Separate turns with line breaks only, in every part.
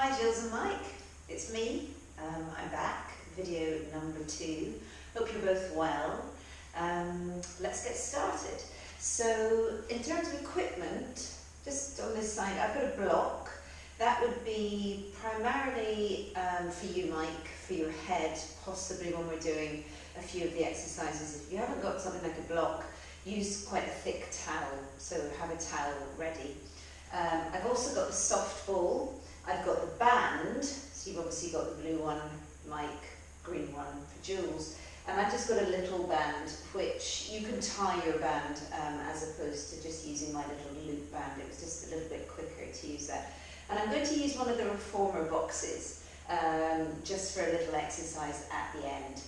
Hi Jules and Mike, it's me. I'm back, video number 2. Hope you're both well. Let's get started. So in terms of equipment, just on this side I've got a block. That would be primarily for you Mike, for your head, possibly when we're doing a few of the exercises. If you haven't got something like a block, use quite a thick towel, so have a towel ready. I've also got the soft ball. I've got the band, so you've obviously got the blue one, Mike, green one for Jules, and I've just got a little band which you can tie your band as opposed to just using my little loop band. It was just a little bit quicker to use that. And I'm going to use one of the reformer boxes just for a little exercise at the end.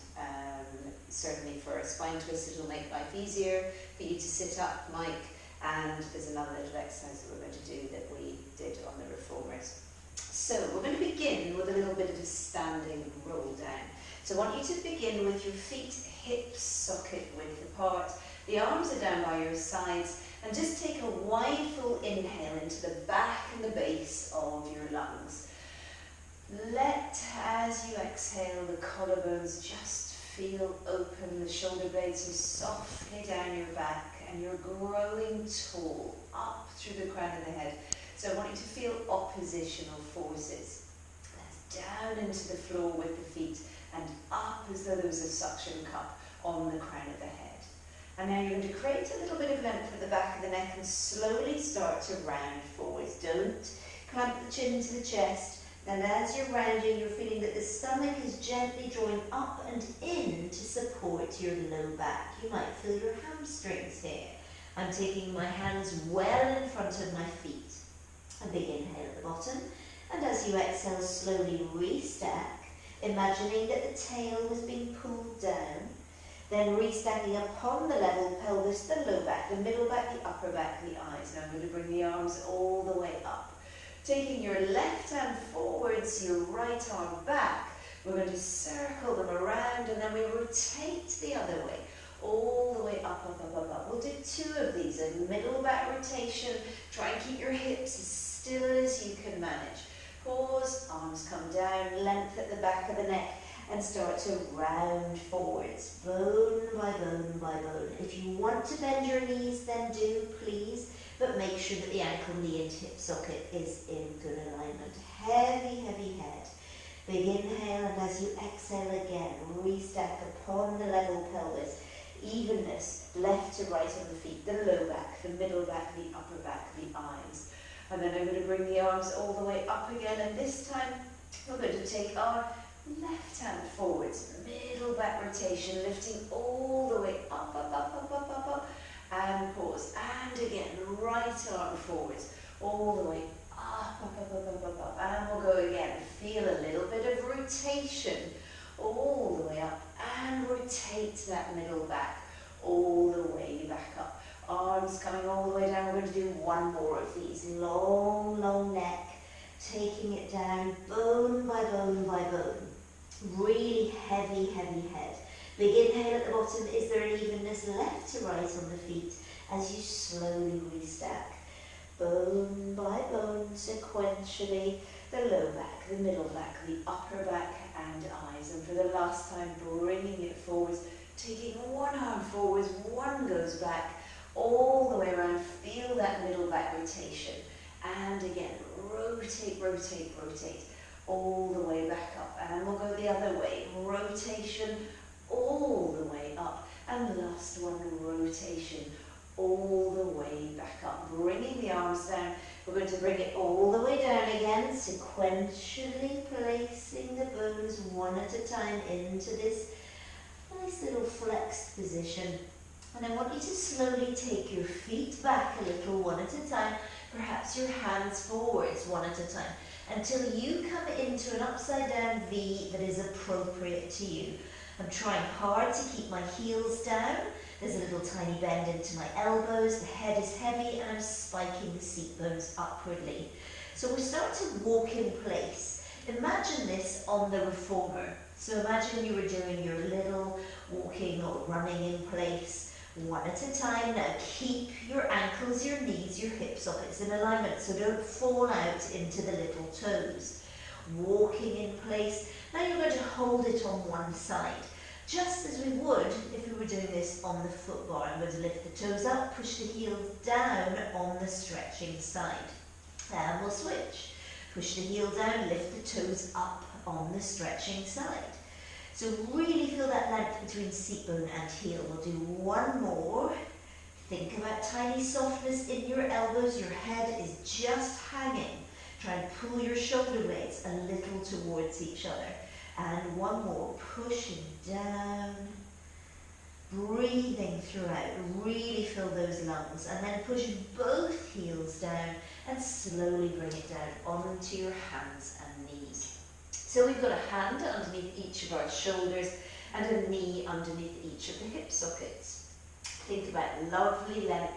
Certainly for a spine twist, it'll make life easier for you to sit up, Mike, and there's another little exercise that we're going to do that we did on the reformers. So we're going to begin with a little bit of a standing roll down. So I want you to begin with your feet hip socket width apart. The arms are down by your sides, and just take a wide full inhale into the back and the base of your lungs. Let, as you exhale, the collarbones just feel open, the shoulder blades are softly down your back, and you're growing tall up through the crown of the head. So I want you to feel oppositional forces. That's down into the floor with the feet and up as though there was a suction cup on the crown of the head. And now you're going to create a little bit of length at the back of the neck and slowly start to round forwards. Don't clamp the chin to the chest. And as you're rounding, you're feeling that the stomach is gently drawing up and in to support your low back. You might feel your hamstrings here. I'm taking my hands well in front of my feet. A big inhale at the bottom. And as you exhale, slowly restack, imagining that the tail was being pulled down. Then restacking upon the level pelvis, the low back, the middle back, the upper back, the eyes. Now I'm going to bring the arms all the way up. Taking your left hand forwards, your right arm back, we're going to circle them around and then we rotate the other way, all the way up, up, up, up, up. We'll do 2 of these, a middle back rotation. Try and keep your hips as still as you can manage. Pause, arms come down, length at the back of the neck, and start to round forwards, bone by bone by bone. If you want to bend your knees, then do, please. But make sure that the ankle, knee and hip socket is in good alignment. Heavy, heavy head. Big inhale, and as you exhale again, restack upon the level pelvis. Evenness, left to right on the feet, the low back, the middle back, the upper back, the eyes. And then I'm going to bring the arms all the way up again, and this time we're going to take our left hand forwards, middle back rotation, lifting all the way up, up, up, up, up, up, up. And pause, and again, right arm forwards, all the way up, up, up, up, up, up, up, and we'll go again. Feel a little bit of rotation, all the way up, and rotate that middle back, all the way back up. Arms coming all the way down. We're going to do 1 more of these. Long, long neck, taking it down, bone by bone by bone. Really heavy, heavy head. Big inhale at the bottom. Is there an evenness left to right on the feet as you slowly restack? Bone by bone, sequentially, the low back, the middle back, the upper back and eyes. And for the last time, bringing it forwards, taking 1 arm forwards, 1 goes back, all the way around. Feel that middle back rotation. And again, rotate, rotate, rotate, all the way back up. And we'll go the other way. Rotation, all the way up, and last one, rotation, all the way back up, bringing the arms down. We're going to bring it all the way down again, sequentially placing the bones one at a time into this nice little flexed position. And I want you to slowly take your feet back a little, one at a time, perhaps your hands forwards one at a time, until you come into an upside down V that is appropriate to you. I'm trying hard to keep my heels down. There's a little tiny bend into my elbows. The head is heavy and I'm spiking the seat bones upwardly. So we'll start to walk in place. Imagine this on the reformer. So imagine you were doing your little walking or running in place, one at a time. Now keep your ankles, your knees, your hip sockets in alignment. So don't fall out into the little toes.
walking in place. Now you're going to hold it on one side, just as we would if we were doing this on the foot bar. I'm going to lift the toes up, push the heels down on the stretching side. And we'll switch. Push the heel down, lift the toes up on the stretching side. So really feel that length between seat bone and heel. We'll do one more. Think about tiny softness in your elbows. Your head is just hanging. Try and pull your shoulder blades a little towards each other. And one more, pushing down, breathing throughout, really fill those lungs, and then push both heels down and slowly bring it down onto your hands and knees. So we've got a hand underneath each of our shoulders and a knee underneath each of the hip sockets. Think about lovely length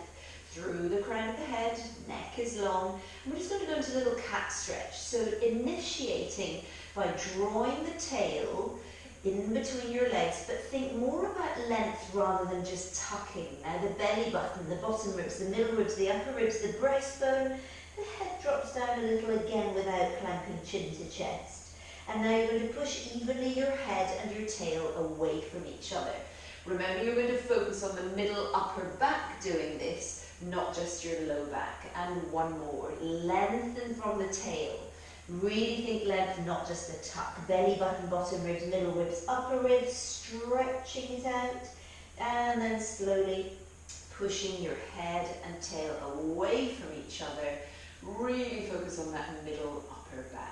through the crown of the head, neck is long, and we're just going to go into a little cat stretch. So initiating by drawing the tail in between your legs, but think more about length rather than just tucking. Now the belly button, the bottom ribs, the middle ribs, the upper ribs, the breastbone, the head drops down a little again without clamping chin to chest. And now you're going to push evenly your head and your tail away from each other. Remember, you're going to focus on the middle upper back doing this, not just your low back. And one more, lengthen from the tail. Really think length, not just the tuck. Belly button, bottom ribs, middle ribs, upper ribs, stretching it out. And then slowly pushing your head and tail away from each other. Really focus on that middle upper back.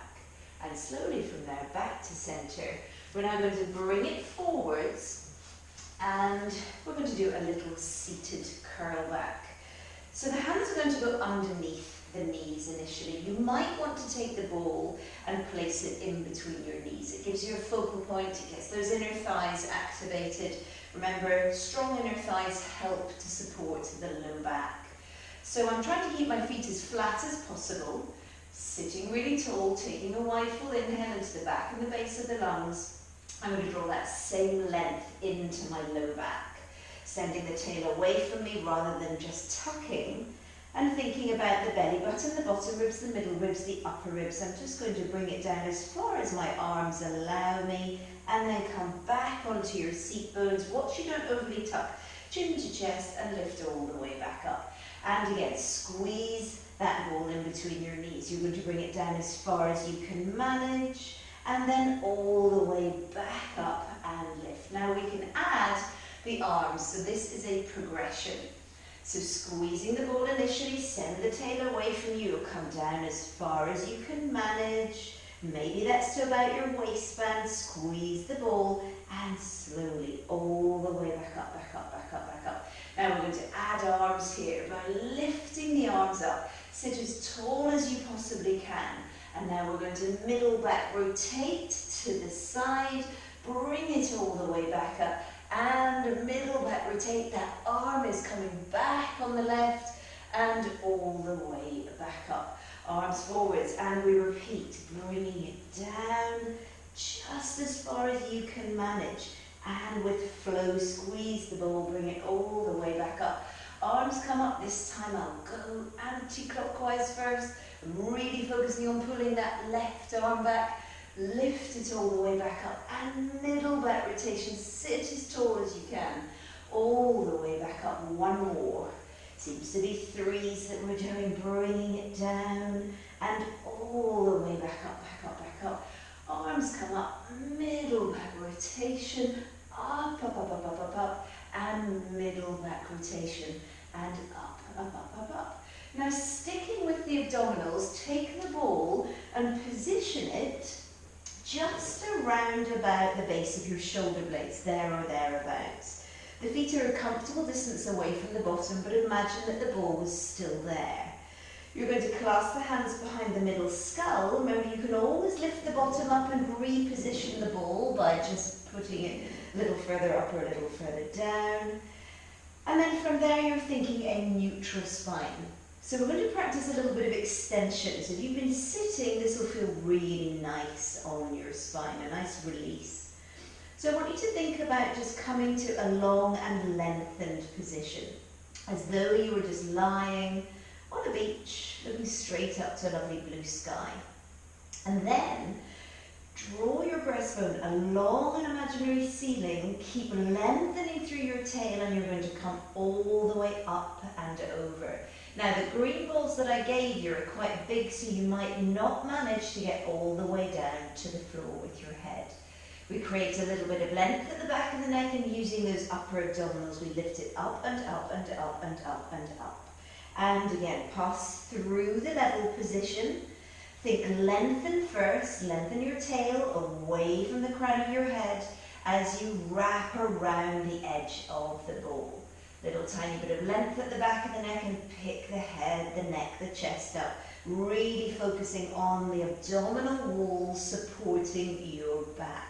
And slowly from there, back to center. We're now going to bring it forwards and we're going to do a little seated curl back. So the hands are going to go underneath the knees initially. You might want to take the ball and place it in between your knees. It gives you a focal point, it gets those inner thighs activated. Remember, strong inner thighs help to support the low back. So I'm trying to keep my feet as flat as possible, sitting really tall, taking a wide full inhale into the back and the base of the lungs. I'm going to draw that same length into my low back, sending the tail away from me rather than just tucking, and thinking about the belly button, the bottom ribs, the middle ribs, the upper ribs. I'm just going to bring it down as far as my arms allow me, and then come back onto your seat bones. Watch you don't overly tuck, chin to chest, and lift all the way back up. And again, squeeze that ball in between your knees. You're going to bring it down as far as you can manage, and then all the way back up and lift. Now we can add the arms, so this is a progression. So squeezing the ball initially, send the tail away from you, come down as far as you can manage. Maybe that's to about your waistband, squeeze the ball, and slowly all the way back up, back up, back up, back up. Now we're going to add arms here by lifting the arms up. Sit as tall as you possibly can. And now we're going to middle back, rotate to the side, bring it all the way back up, and middle back, rotate. That arm is coming back on the left, and all the way back up. Arms forwards, and we repeat, bringing it down just as far as you can manage. And with flow, squeeze the ball, bring it all the way back up. Arms come up. This time I'll go anti-clockwise first. I'm really focusing on pulling that left arm back. Lift it all the way back up. And middle back rotation. Sit as tall as you can. All the way back up. One more. Seems to be threes that we're doing. Bringing it down. And all the way back up, back up, back up. Arms come up. Middle back rotation. Up, up, up, up, up, up, up. And middle back rotation. And up, up, up, up, up. Now sticking with the abdominals, take the ball and position it just around about the base of your shoulder blades, there or thereabouts. The feet are a comfortable distance away from the bottom, but imagine that the ball was still there. You're going to clasp the hands behind the middle skull. Remember, you can always lift the bottom up and reposition the ball by just putting it a little further up or a little further down. And then from there, you're thinking a neutral spine. So we're going to practice a little bit of extension. So if you've been sitting, this will feel really nice on your spine, a nice release. So I want you to think about just coming to a long and lengthened position, as though you were just lying on a beach, looking straight up to a lovely blue sky. And then Draw your breastbone along an imaginary ceiling, keep lengthening through your tail, and you're going to come all the way up and over. Now the green balls that I gave you are quite big, so you might not manage to get all the way down to the floor with your head. We create a little bit of length at the back of the neck, and using those upper abdominals we lift it up and up and up and up and up. And again, pass through the level position. Think lengthen first, lengthen your tail away from the crown of your head as you wrap around the edge of the ball. Little tiny bit of length at the back of the neck, and pick the head, the neck, the chest up. Really focusing on the abdominal wall supporting your back.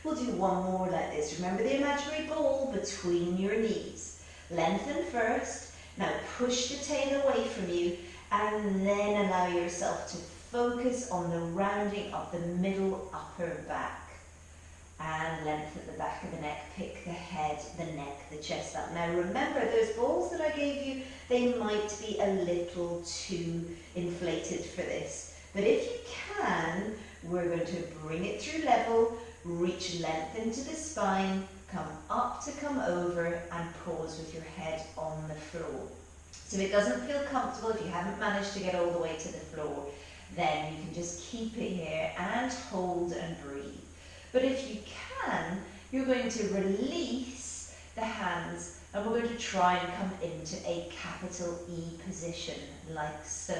We'll do one more like this. Remember the imaginary ball between your knees. Lengthen first. Now push the tail away from you, and then allow yourself to focus on the rounding of the middle upper back. And length at the back of the neck, pick the head, the neck, the chest up. Now remember, those balls that I gave you, they might be a little too inflated for this. But if you can, we're going to bring it through level, reach length into the spine, come up to come over, and pause with your head on the floor. So if it doesn't feel comfortable, if you haven't managed to get all the way to the floor, then you can just keep it here and hold and breathe. But if you can, you're going to release the hands, and we're going to try and come into a capital E position, like so.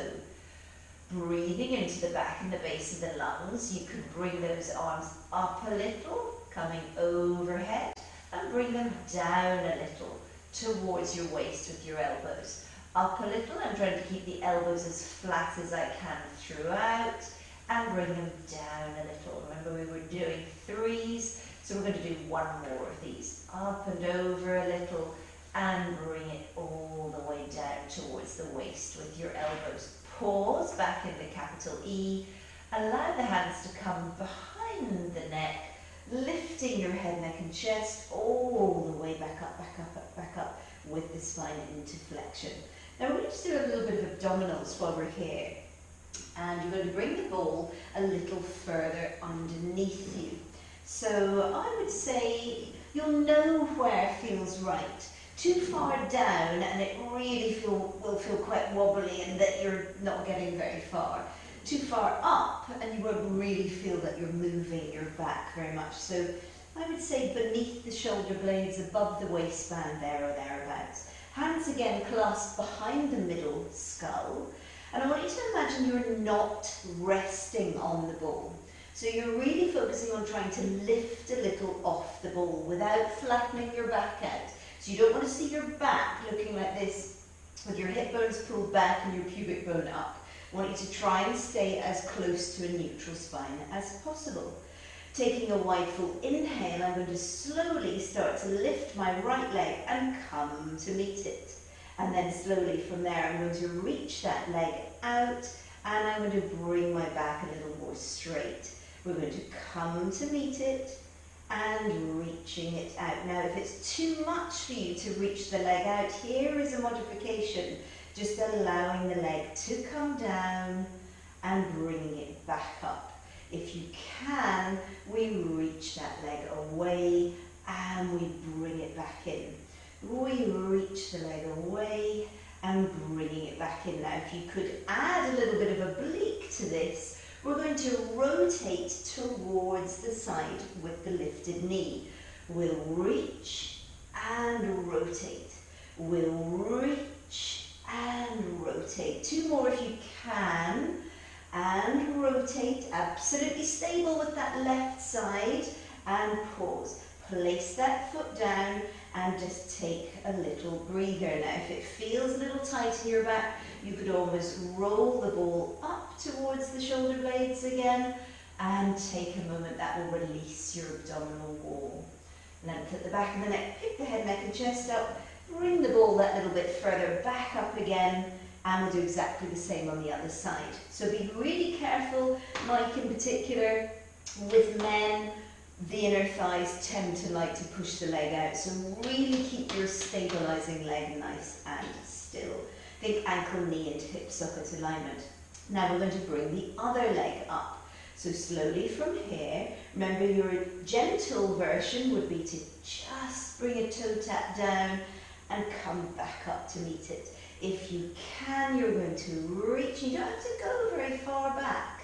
Breathing into the back and the base of the lungs, you can bring those arms up a little, coming overhead, and bring them down a little towards your waist with your elbows. Up a little, I'm trying to keep the elbows as flat as I can throughout, and bring them down a little. Remember, we were doing threes, so we're going to do one more of these. Up and over a little, and bring it all the way down towards the waist with your elbows. Pause back in the capital E. Allow the hands to come behind the neck, lifting your head, neck and chest all the way back up, back up, back, back up with the spine into flexion. Now we're going to do a little bit of abdominals while we're here. And you're going to bring the ball a little further underneath you. So I would say you'll know where feels right. Too far down and it really will feel quite wobbly and that you're not getting very far. Too far up and you won't really feel that you're moving your back very much. So I would say beneath the shoulder blades, above the waistband there or thereabouts. Hands again clasped behind the middle skull. And I want you to imagine you're not resting on the ball. So you're really focusing on trying to lift a little off the ball without flattening your back out. So you don't want to see your back looking like this with your hip bones pulled back and your pubic bone up. I want you to try and stay as close to a neutral spine as possible. Taking a wide full inhale, I'm going to slowly start to lift my right leg and come to meet it. And then slowly from there, I'm going to reach that leg out and I'm going to bring my back a little more straight. We're going to come to meet it and reaching it out. Now, if it's too much for you to reach the leg out, here is a modification. Just allowing the leg to come down and bringing it back up. If you can, we reach that leg away and we bring it back in. We reach the leg away and bringing it back in. Now, if you could add a little bit of oblique to this, we're going to rotate towards the side with the lifted knee. We'll reach and rotate. We'll reach and rotate. Two more if you can. And rotate, absolutely stable with that left side. And pause. Place that foot down and just take a little breather. Now, if it feels a little tight in your back, you could almost roll the ball up towards the shoulder blades again and take a moment. That will release your abdominal wall. Length at the back of the neck, pick the head, neck and chest up, bring the ball that little bit further back up again, and we'll do exactly the same on the other side. So be really careful, Mike in particular, with men, the inner thighs tend to like to push the leg out, so really keep your stabilizing leg nice and still. Think ankle, knee and hip socket alignment. Now we're going to bring the other leg up. So slowly from here, remember your gentle version would be to just bring a toe tap down and come back up to meet it. If you can, you're going to reach, you don't have to go very far back,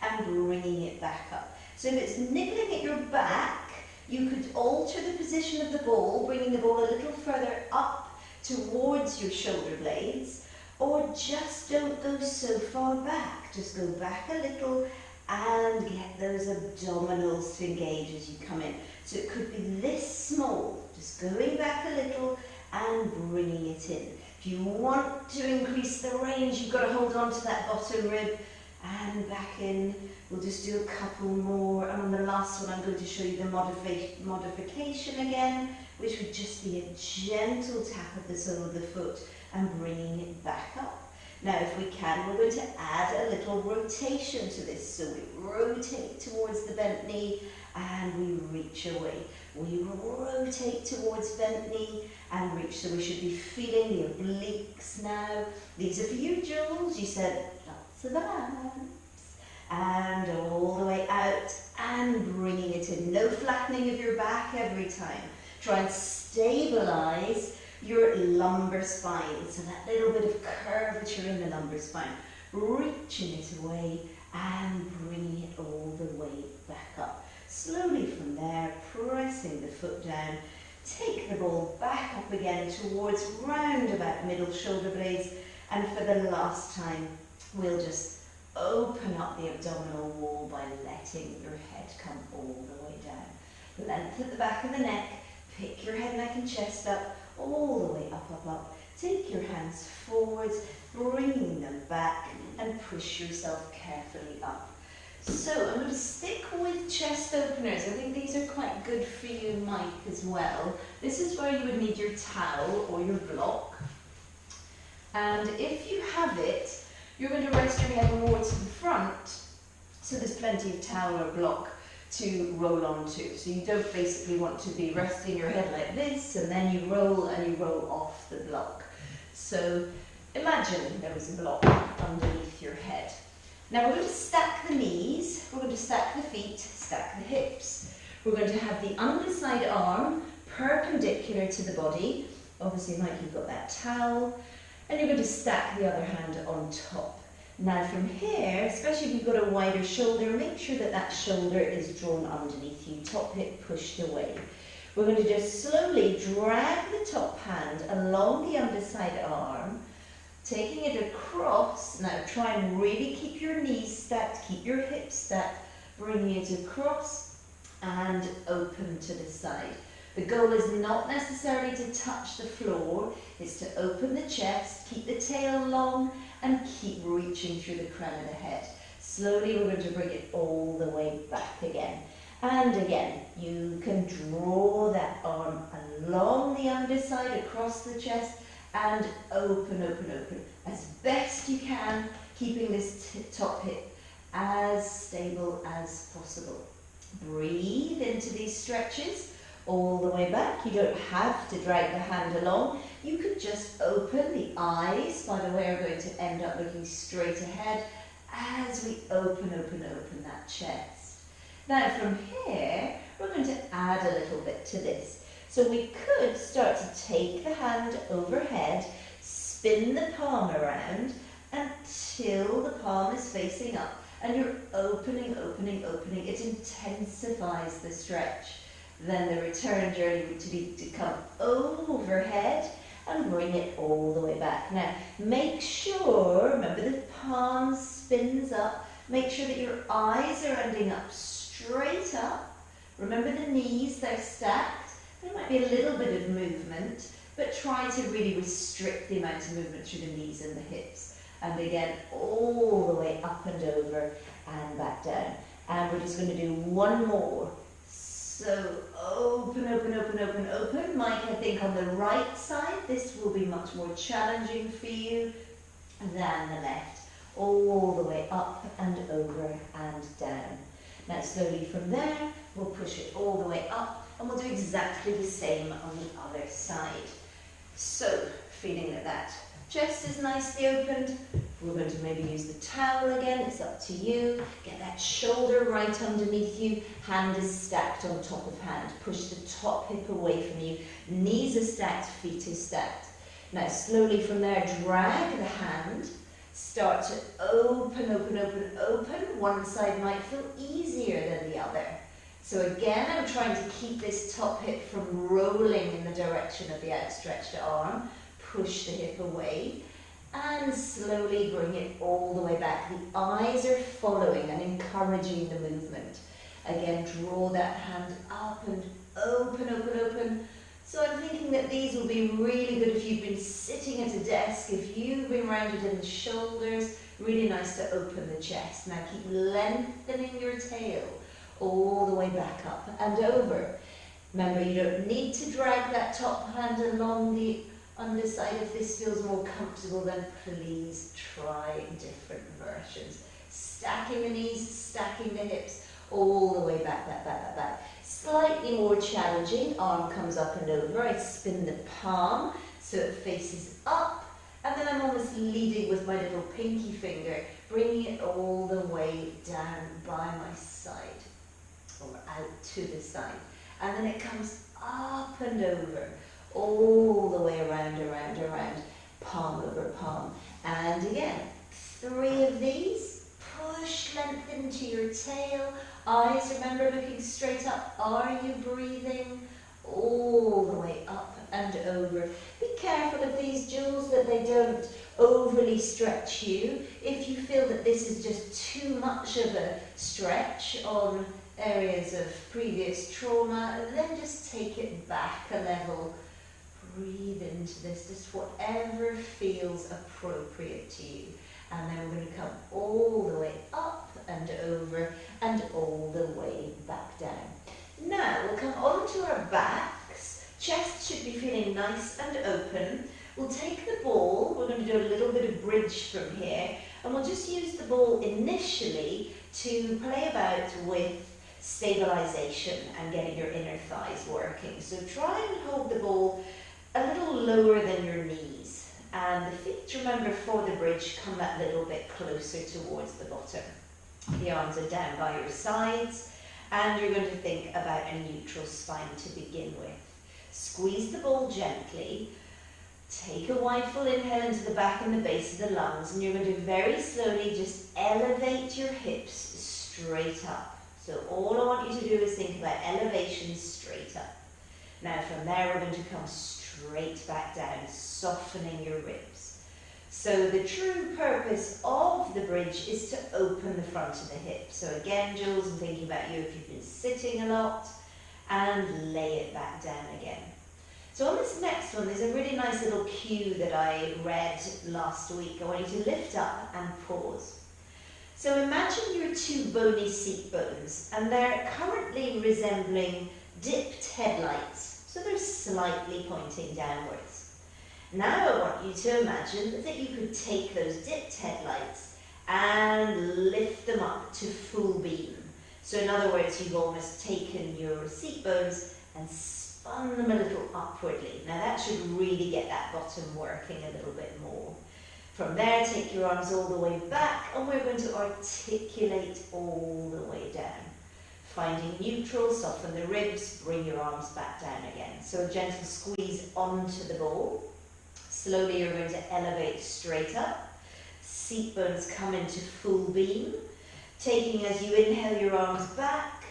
and bringing it back up. So if it's nibbling at your back, you could alter the position of the ball, bringing the ball a little further up towards your shoulder blades, or just don't go so far back. Just go back a little and get those abdominals to engage as you come in. So it could be this small, just going back a little and bringing it in. If you want to increase the range, you've got to hold on to that bottom rib and back in. We'll just do a couple more, and on the last one I'm going to show you the modification again, which would just be a gentle tap of the sole of the foot and bringing it back up. Now if we can, we're going to add a little rotation to this. So we rotate towards the bent knee and we reach away. We rotate towards bent knee and reach. So we should be feeling the obliques now. These are for you, Jules. You said lots of abs. And all the way out and bringing it in. No flattening of your back every time. Try and stabilize your lumbar spine. So that little bit of curvature in the lumbar spine. Reaching it away and bringing it all the way back up. Slowly from there, pressing the foot down. Take the ball back up again towards round about middle shoulder blades. And for the last time, we'll just open up the abdominal wall by letting your head come all the way down. Length at the back of the neck, pick your head, neck and chest up, all the way up, up, up. Take your hands forwards, bringing them back and push yourself carefully up. So I'm going to stick with chest openers. I think these are quite good for you, Mike, as well. This is where you would need your towel or your block. And if you have it, you're going to rest your head more to the front, so there's plenty of towel or block to roll onto. So you don't basically want to be resting your head like this and then you roll off the block. So imagine there was a block underneath your head. Now we're going to stack the knees, we're going to stack the feet, stack the hips. We're going to have the underside arm perpendicular to the body. Obviously, Mike, you've got that towel. And you're going to stack the other hand on top. Now from here, especially if you've got a wider shoulder, make sure that that shoulder is drawn underneath you, top hip pushed away. We're going to just slowly drag the top hand along the underside arm, taking it across. Now try and really keep your knees stacked, keep your hips stacked, bringing it across and open to the side. The goal is not necessarily to touch the floor, it's to open the chest, keep the tail long and keep reaching through the crown of the head. Slowly we're going to bring it all the way back again. And again, you can draw that arm along the underside, across the chest and open, open, open as best you can, keeping this top hip as stable as possible. Breathe into these stretches. All the way back. You don't have to drag the hand along. You could just open the eyes, by the way, are going to end up looking straight ahead as we open that chest. Now from here, we're going to add a little bit to this. So we could start to take the hand overhead, spin the palm around until the palm is facing up. And you're opening. It intensifies the stretch. Then the return journey would be to come overhead and bring it all the way back. Now, make sure, remember the palm spins up. Make sure that your eyes are ending up straight up. Remember the knees, they're stacked. There might be a little bit of movement, but try to really restrict the amount of movement through the knees and the hips. And again, all the way up and over and back down. And we're just going to do one more. So open. Mike, I think on the right side, this will be much more challenging for you than the left. All the way up and over and down. Now slowly from there, we'll push it all the way up and we'll do exactly the same on the other side. So, feeling that chest is nicely opened, We're going to maybe use the towel again, it's up to you. Get that shoulder right underneath you, hand is stacked on top of hand. Push the top hip away from you, knees are stacked, feet are stacked. Now slowly from there, drag the hand, start to open, open, open, open. One side might feel easier than the other. So again, I'm trying to keep this top hip from rolling in the direction of the outstretched arm. Push the hip away and slowly bring it all the way back. The eyes are following and encouraging the movement. Again, draw that hand up and open, open, open. So I'm thinking that these will be really good if you've been sitting at a desk, if you've been rounded in the shoulders, really nice to open the chest. Now keep lengthening your tail all the way back up and over. Remember, you don't need to drag that top hand along the underside. If this feels more comfortable, then please try different versions. Stacking the knees, stacking the hips, all the way back, back, back, back, back. Slightly more challenging, arm comes up and over. I spin the palm so it faces up, and then I'm almost leading with my little pinky finger, bringing it all the way down by my side, or out to the side. And then it comes up and over, all the way around, around, around, palm over palm. And again, 3 of these. Push length into your tail. Eyes, remember, looking straight up. Are you breathing? All the way up and over. Be careful of these, Jules, that they don't overly stretch you. If you feel that this is just too much of a stretch on areas of previous trauma, then just take it back a level. Breathe into this, just whatever feels appropriate to you. And then we're going to come all the way up and over and all the way back down. Now we'll come onto our backs. Chest should be feeling nice and open. We'll take the ball, we're going to do a little bit of bridge from here, and we'll just use the ball initially to play about with stabilization and getting your inner thighs working. So try and hold the ball a little lower than your knees. And the feet, remember, for the bridge, come that little bit closer towards the bottom. The arms are down by your sides, and you're going to think about a neutral spine to begin with. Squeeze the ball gently. Take a wide full inhale into the back and the base of the lungs, and you're going to very slowly just elevate your hips straight up. So all I want you to do is think about elevation straight up. Now from there we're going to come straight back down, softening your ribs. So the true purpose of the bridge is to open the front of the hip. So again, Jules, I'm thinking about you if you've been sitting a lot, and lay it back down again. So on this next one, there's a really nice little cue that I read last week. I want you to lift up and pause. So imagine your 2 bony seat bones, and they're currently resembling dipped headlights. So they're slightly pointing downwards. Now I want you to imagine that you could take those dipped headlights and lift them up to full beam. So in other words, you've almost taken your seat bones and spun them a little upwardly. Now that should really get that bottom working a little bit more. From there, take your arms all the way back, and we're going to articulate all the way down. Finding neutral, soften the ribs, bring your arms back down again. So a gentle squeeze onto the ball. Slowly you're going to elevate straight up. Seat bones come into full beam. Taking as you inhale your arms back,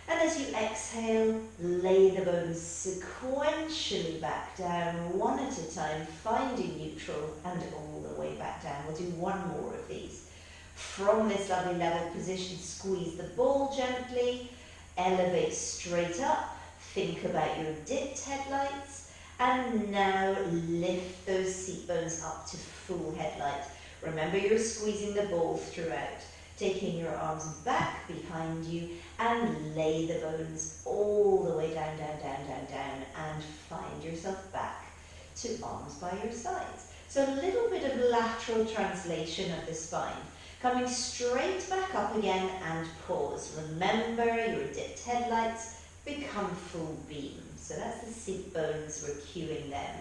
and as you exhale, lay the bones sequentially back down, one at a time, finding neutral and all the way back down. We'll do one more of these. From this lovely level position, squeeze the ball gently, elevate straight up, think about your dipped headlights, and now lift those seat bones up to full headlight. Remember, you're squeezing the ball throughout, taking your arms back behind you and lay the bones all the way down, down, down, down, down, and find yourself back to arms by your sides. So a little bit of lateral translation of the spine. Coming straight back up again and pause. Remember, your dipped headlights become full beam. So that's the seat bones, we're cueing them.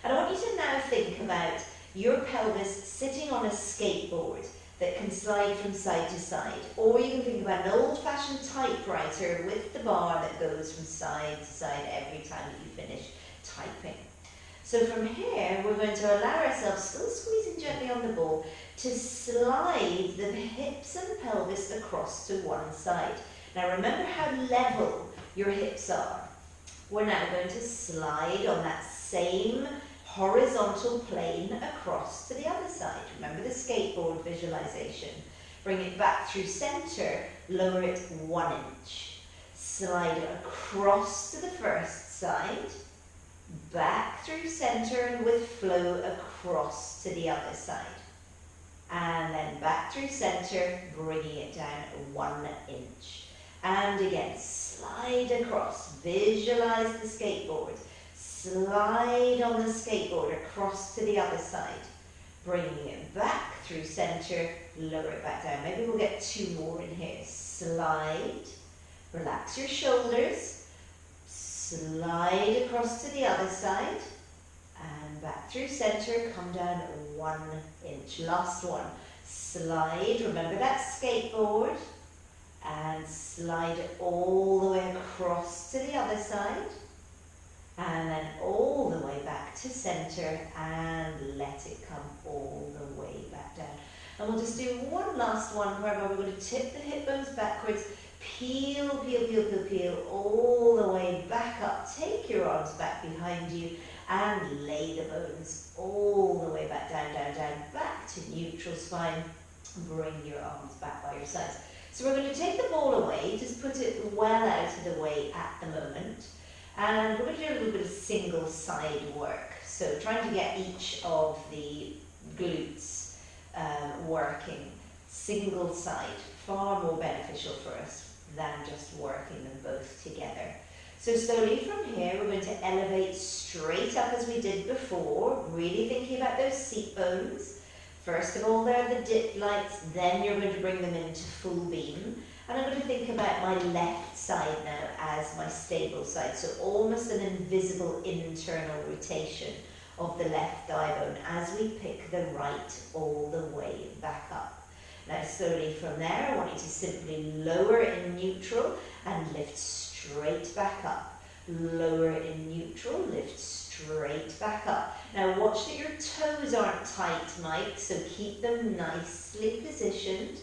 And I want you to now think about your pelvis sitting on a skateboard that can slide from side to side, or you can think about an old-fashioned typewriter with the bar that goes from side to side every time that you finish typing. So from here, we're going to allow ourselves, still squeezing gently on the ball, to slide the hips and pelvis across to one side. Now remember how level your hips are. We're now going to slide on that same horizontal plane across to the other side. Remember the skateboard visualization. Bring it back through center, lower it 1 inch. Slide it across to the first side, back through center and with flow across to the other side. And then back through center, bringing it down 1 inch. And again, slide across, visualize the skateboard. Slide on the skateboard across to the other side, bringing it back through center, lower it back down. Maybe we'll get 2 more in here. Slide, relax your shoulders, slide across to the other side, and back through center, come down 1 inch. Last one, slide, remember that skateboard, and slide it all the way across to the other side. And then all the way back to center and let it come all the way back down. And we'll just do one last one whereby we're going to tip the hip bones backwards, peel, peel, peel, peel, peel, all the way back up. Take your arms back behind you and lay the bones all the way back down, down, down, back to neutral spine. Bring your arms back by your sides. So we're going to take the ball away, just put it well out of the way at the moment. And we're going to do a little bit of single side work. So trying to get each of the glutes working single side, far more beneficial for us than just working them both together. So slowly from here, we're going to elevate straight up as we did before, really thinking about those seat bones. First of all, there are the dip lights, then you're going to bring them into full beam. And I'm going to think about my left side now as my stable side, so almost an invisible internal rotation of the left thigh bone as we pick the right all the way back up. Now slowly from there, I want you to simply lower in neutral and lift straight back up. Lower in neutral, lift straight back up. Now watch that your toes aren't tight, Mike, so keep them nicely positioned.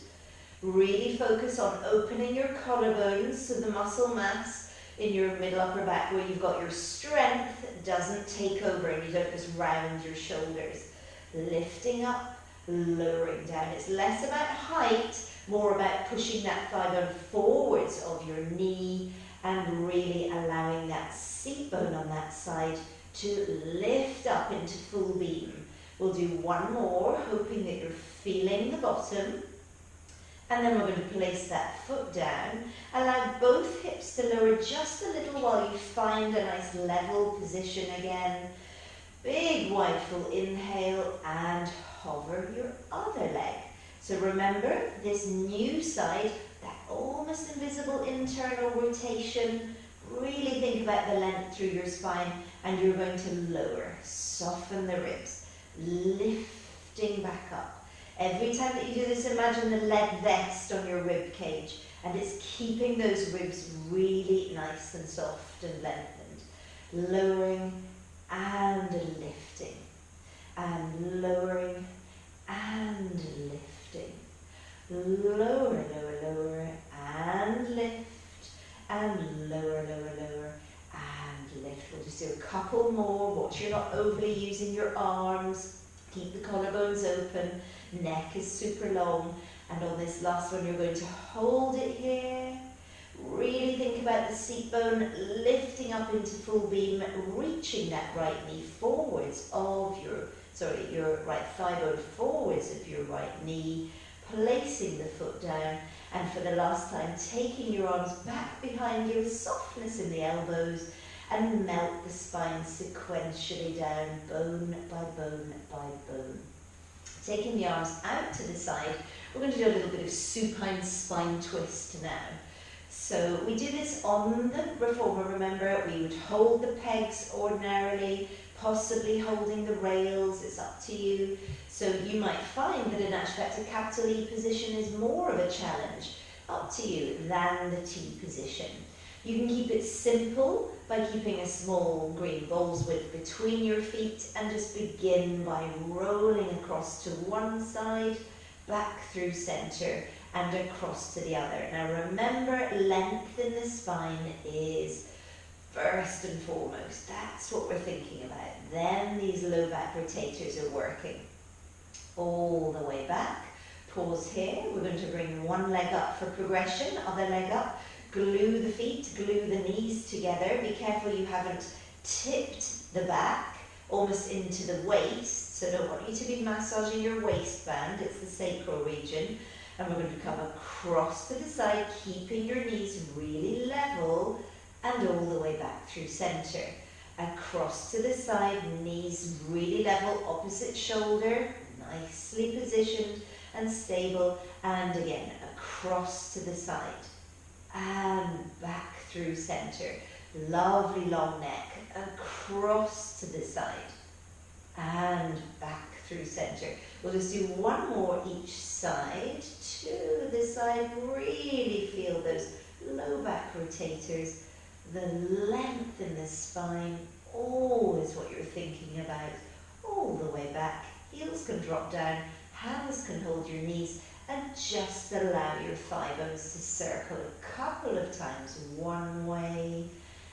Really focus on opening your collarbones so the muscle mass in your middle upper back where you've got your strength doesn't take over and you don't just round your shoulders. Lifting up, lowering down. It's less about height, more about pushing that thigh bone forwards of your knee and really allowing that seat bone on that side to lift up into full beam. We'll do one more, hoping that you're feeling the bottom. And then we're going to place that foot down. Allow both hips to lower just a little while you find a nice level position again. Big wide full inhale and hover your other leg. So remember this new side, that almost invisible internal rotation. Really think about the length through your spine and you're going to lower, soften the ribs, lifting back up. Every time that you do this, imagine the lead vest on your rib cage and it's keeping those ribs really nice and soft and lengthened. Lowering and lifting, and lowering and lifting. Lower, lower, lower, and lift, and lower, lower, lower, and lift. We'll just do a couple more. Watch you're not overly using your arms. Keep the collarbones open. Neck is super long. And on this last one, you're going to hold it here. Really think about the seat bone lifting up into full beam, reaching that right knee forwards of your right thigh bone forwards of your right knee, placing the foot down, and for the last time, taking your arms back behind you with softness in the elbows, and melt the spine sequentially down, bone by bone by bone. Taking the arms out to the side, we're going to do a little bit of supine spine twist now. So we do this on the reformer, remember, we would hold the pegs ordinarily, possibly holding the rails, it's up to you. So you might find that in actual fact a capital E position is more of a challenge, up to you, than the T position. You can keep it simple by keeping a small green ball's width between your feet and just begin by rolling across to one side, back through centre and across to the other. Now remember, length in the spine is first and foremost. That's what we're thinking about. Then these low back rotators are working. All the way back. Pause here. We're going to bring one leg up for progression, other leg up. Glue the feet, glue the knees together. Be careful you haven't tipped the back almost into the waist. So don't want you to be massaging your waistband. It's the sacral region. And we're going to come across to the side, keeping your knees really level and all the way back through centre. Across to the side, knees really level, opposite shoulder, nicely positioned and stable. And again, across to the side. And back through centre. Lovely long neck. Across to the side. And back through centre. We'll just do one more each side. To the side. Really feel those low back rotators. The length in the spine. Always what you're thinking about. All the way back. Heels can drop down. Hands can hold your knees. And just allow your thigh bones to circle a couple of times one way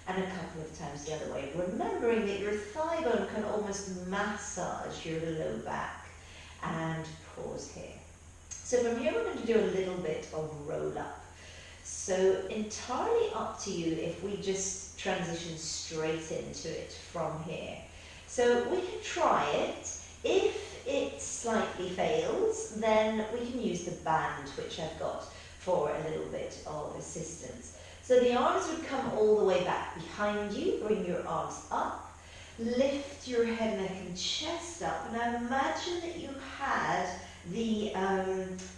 and a couple of times the other way. Remembering that your thigh bone can almost massage your low back. And pause here. So from here we're going to do a little bit of roll up. So entirely up to you if we just transition straight into it from here. So we can try it. If it slightly fails, then we can use the band, which I've got, for a little bit of assistance. So the arms would come all the way back behind you. Bring your arms up. Lift your head, neck and chest up. Now imagine that you had the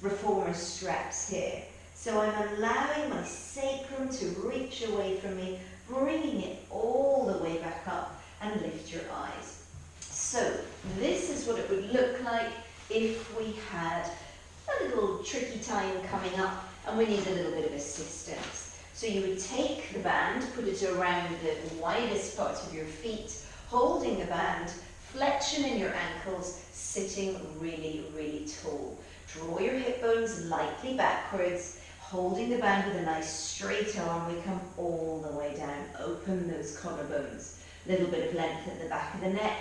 reformer straps here. So I'm allowing my sacrum to reach away from me, bringing it all the way back up, and lift your eyes. So this is what it would look like if we had a little tricky time coming up and we need a little bit of assistance. So you would take the band, put it around the widest part of your feet, holding the band, flexion in your ankles, sitting really, really tall. Draw your hip bones lightly backwards, holding the band with a nice straight arm. We come all the way down, open those collarbones. Little bit of length at the back of the neck.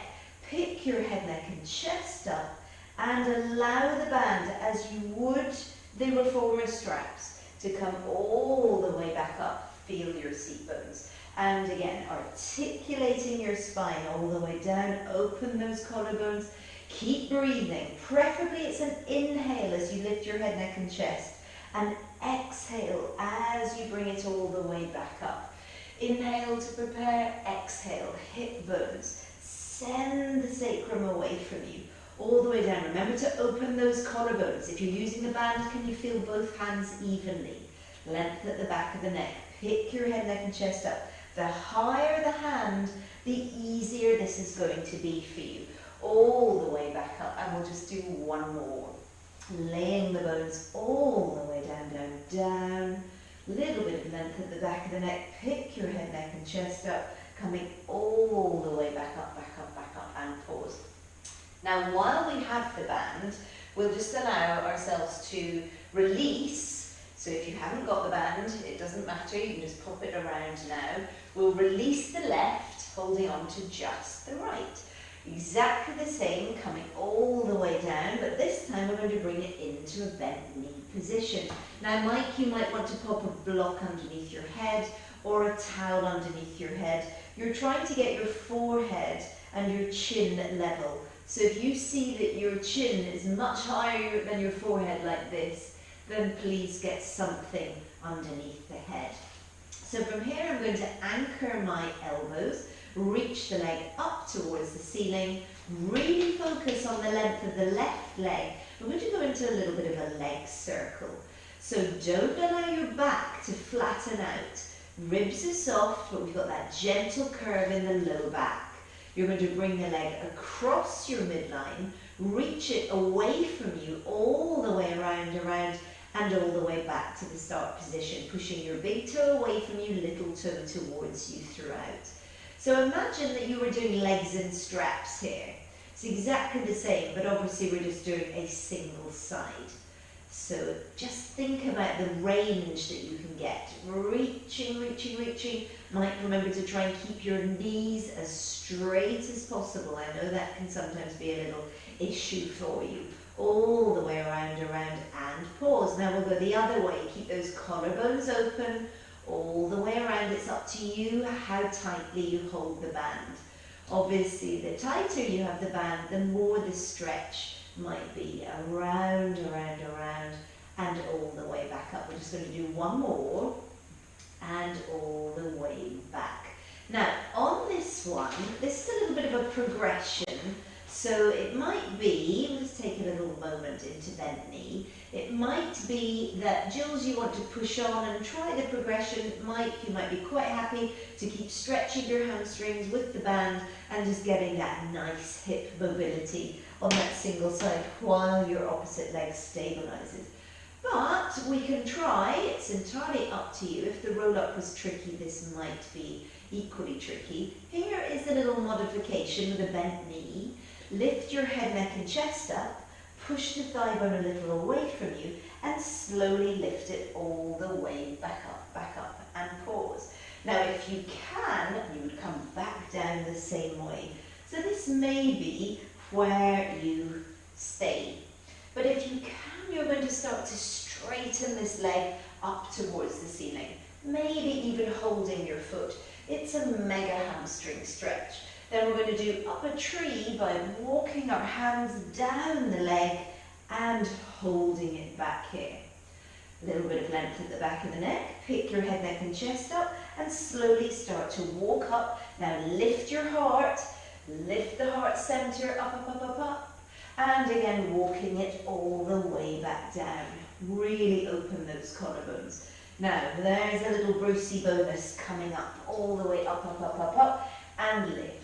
Pick your head, neck and chest up and allow the band, as you would the reformer straps, to come all the way back up. Feel your seat bones. And again, articulating your spine all the way down. Open those collarbones. Keep breathing. Preferably it's an inhale as you lift your head, neck and chest. And exhale as you bring it all the way back up. Inhale to prepare. Exhale. Hip bones. Send the sacrum away from you, all the way down. Remember to open those collarbones. If you're using the band, can you feel both hands evenly? Length at the back of the neck. Pick your head, neck and chest up. The higher the hand, the easier this is going to be for you. All the way back up. And we'll just do one more. Laying the bones all the way down, down, down. Little bit of length at the back of the neck. Pick your head, neck and chest up. Coming all the way back up, and pause. Now, while we have the band, we'll just allow ourselves to release. So if you haven't got the band, it doesn't matter, you can just pop it around now. We'll release the left, holding on to just the right. Exactly the same, coming all the way down, but this time we're going to bring it into a bent knee position. Now, Mike, you might want to pop a block underneath your head or a towel underneath your head. You're trying to get your forehead and your chin level. So if you see that your chin is much higher than your forehead like this, then please get something underneath the head. So from here I'm going to anchor my elbows, reach the leg up towards the ceiling, really focus on the length of the left leg. We're going to go into a little bit of a leg circle. So don't allow your back to flatten out. Ribs are soft, but we've got that gentle curve in the low back. You're going to bring the leg across your midline, reach it away from you, all the way around, and all the way back to the start position, pushing your big toe away from you, little toe towards you throughout. So imagine that you were doing legs in straps here. It's exactly the same, but obviously we're just doing a single side. So just think about the range that you can get. Reaching. Mike, remember to try and keep your knees as straight as possible. I know that can sometimes be a little issue for you. All the way around, and pause. Now we'll go the other way. Keep those collarbones open, all the way around. It's up to you how tightly you hold the band. Obviously, the tighter you have the band, the more the stretch might be around, and all the way back up. We're just going to do one more, and all the way back. Now, on this one, this is a little bit of a progression. So it might be, let's take a little moment into bent knee. It might be that, Jules, you want to push on and try the progression. Mike, you might be quite happy to keep stretching your hamstrings with the band and just getting that nice hip mobility on that single side while your opposite leg stabilizes. But we can try, it's entirely up to you. If the roll-up was tricky, this might be equally tricky. Here is a little modification with a bent knee. Lift your head, neck and chest up, push the thigh bone a little away from you, and slowly lift it all the way back up, and pause. Now if you can, you would come back down the same way. So this may be where you stay. But if you can, you're going to start to straighten this leg up towards the ceiling, maybe even holding your foot. It's a mega hamstring stretch. Then we're going to do up a tree by walking our hands down the leg and holding it back here. A little bit of length at the back of the neck. Pick your head, neck and chest up and slowly start to walk up. Now lift your heart, lift the heart center up. And again, walking it all the way back down. Really open those collarbones. Now, there's a little Brucey bonus coming up, all the way up, and lift.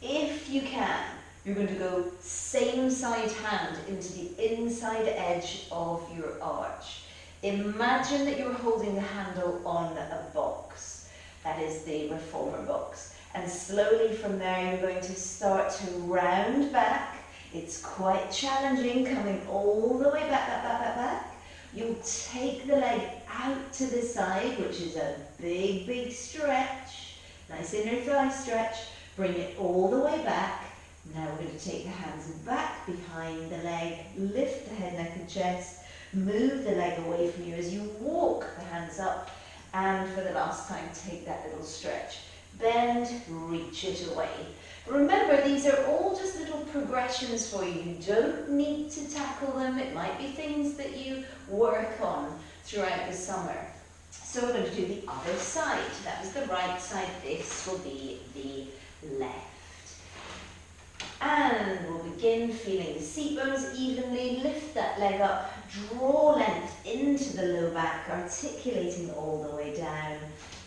If you can, you're going to go same side hand into the inside edge of your arch. Imagine that you're holding the handle on a box. That is the reformer box. And slowly from there, you're going to start to round back. It's quite challenging, coming all the way back. You'll take the leg out to the side, which is a big stretch. Nice inner thigh stretch. Bring it all the way back. Now we're going to take the hands back behind the leg, lift the head, neck and chest, move the leg away from you as you walk the hands up, and for the last time, take that little stretch. Bend, reach it away. Remember, these are all just little progressions for you. You don't need to tackle them. It might be things that you work on throughout the summer. So we're going to do the other side. That was the right side. This will be the left. And we'll begin feeling the seat bones evenly. Lift that leg up. Draw length into the low back, articulating all the way down.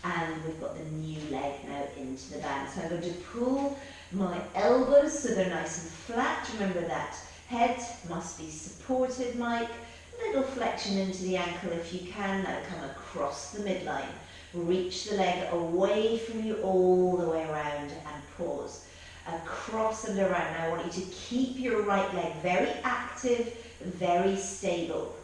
And we've got the new leg now into the band. So I'm going to pull my elbows so they're nice and flat. Remember that head must be supported, Mike. A little flexion into the ankle if you can. Now come across the midline. Reach the leg away from you all the way around and pause. Across and around. Now I want you to keep your right leg very active, very stable.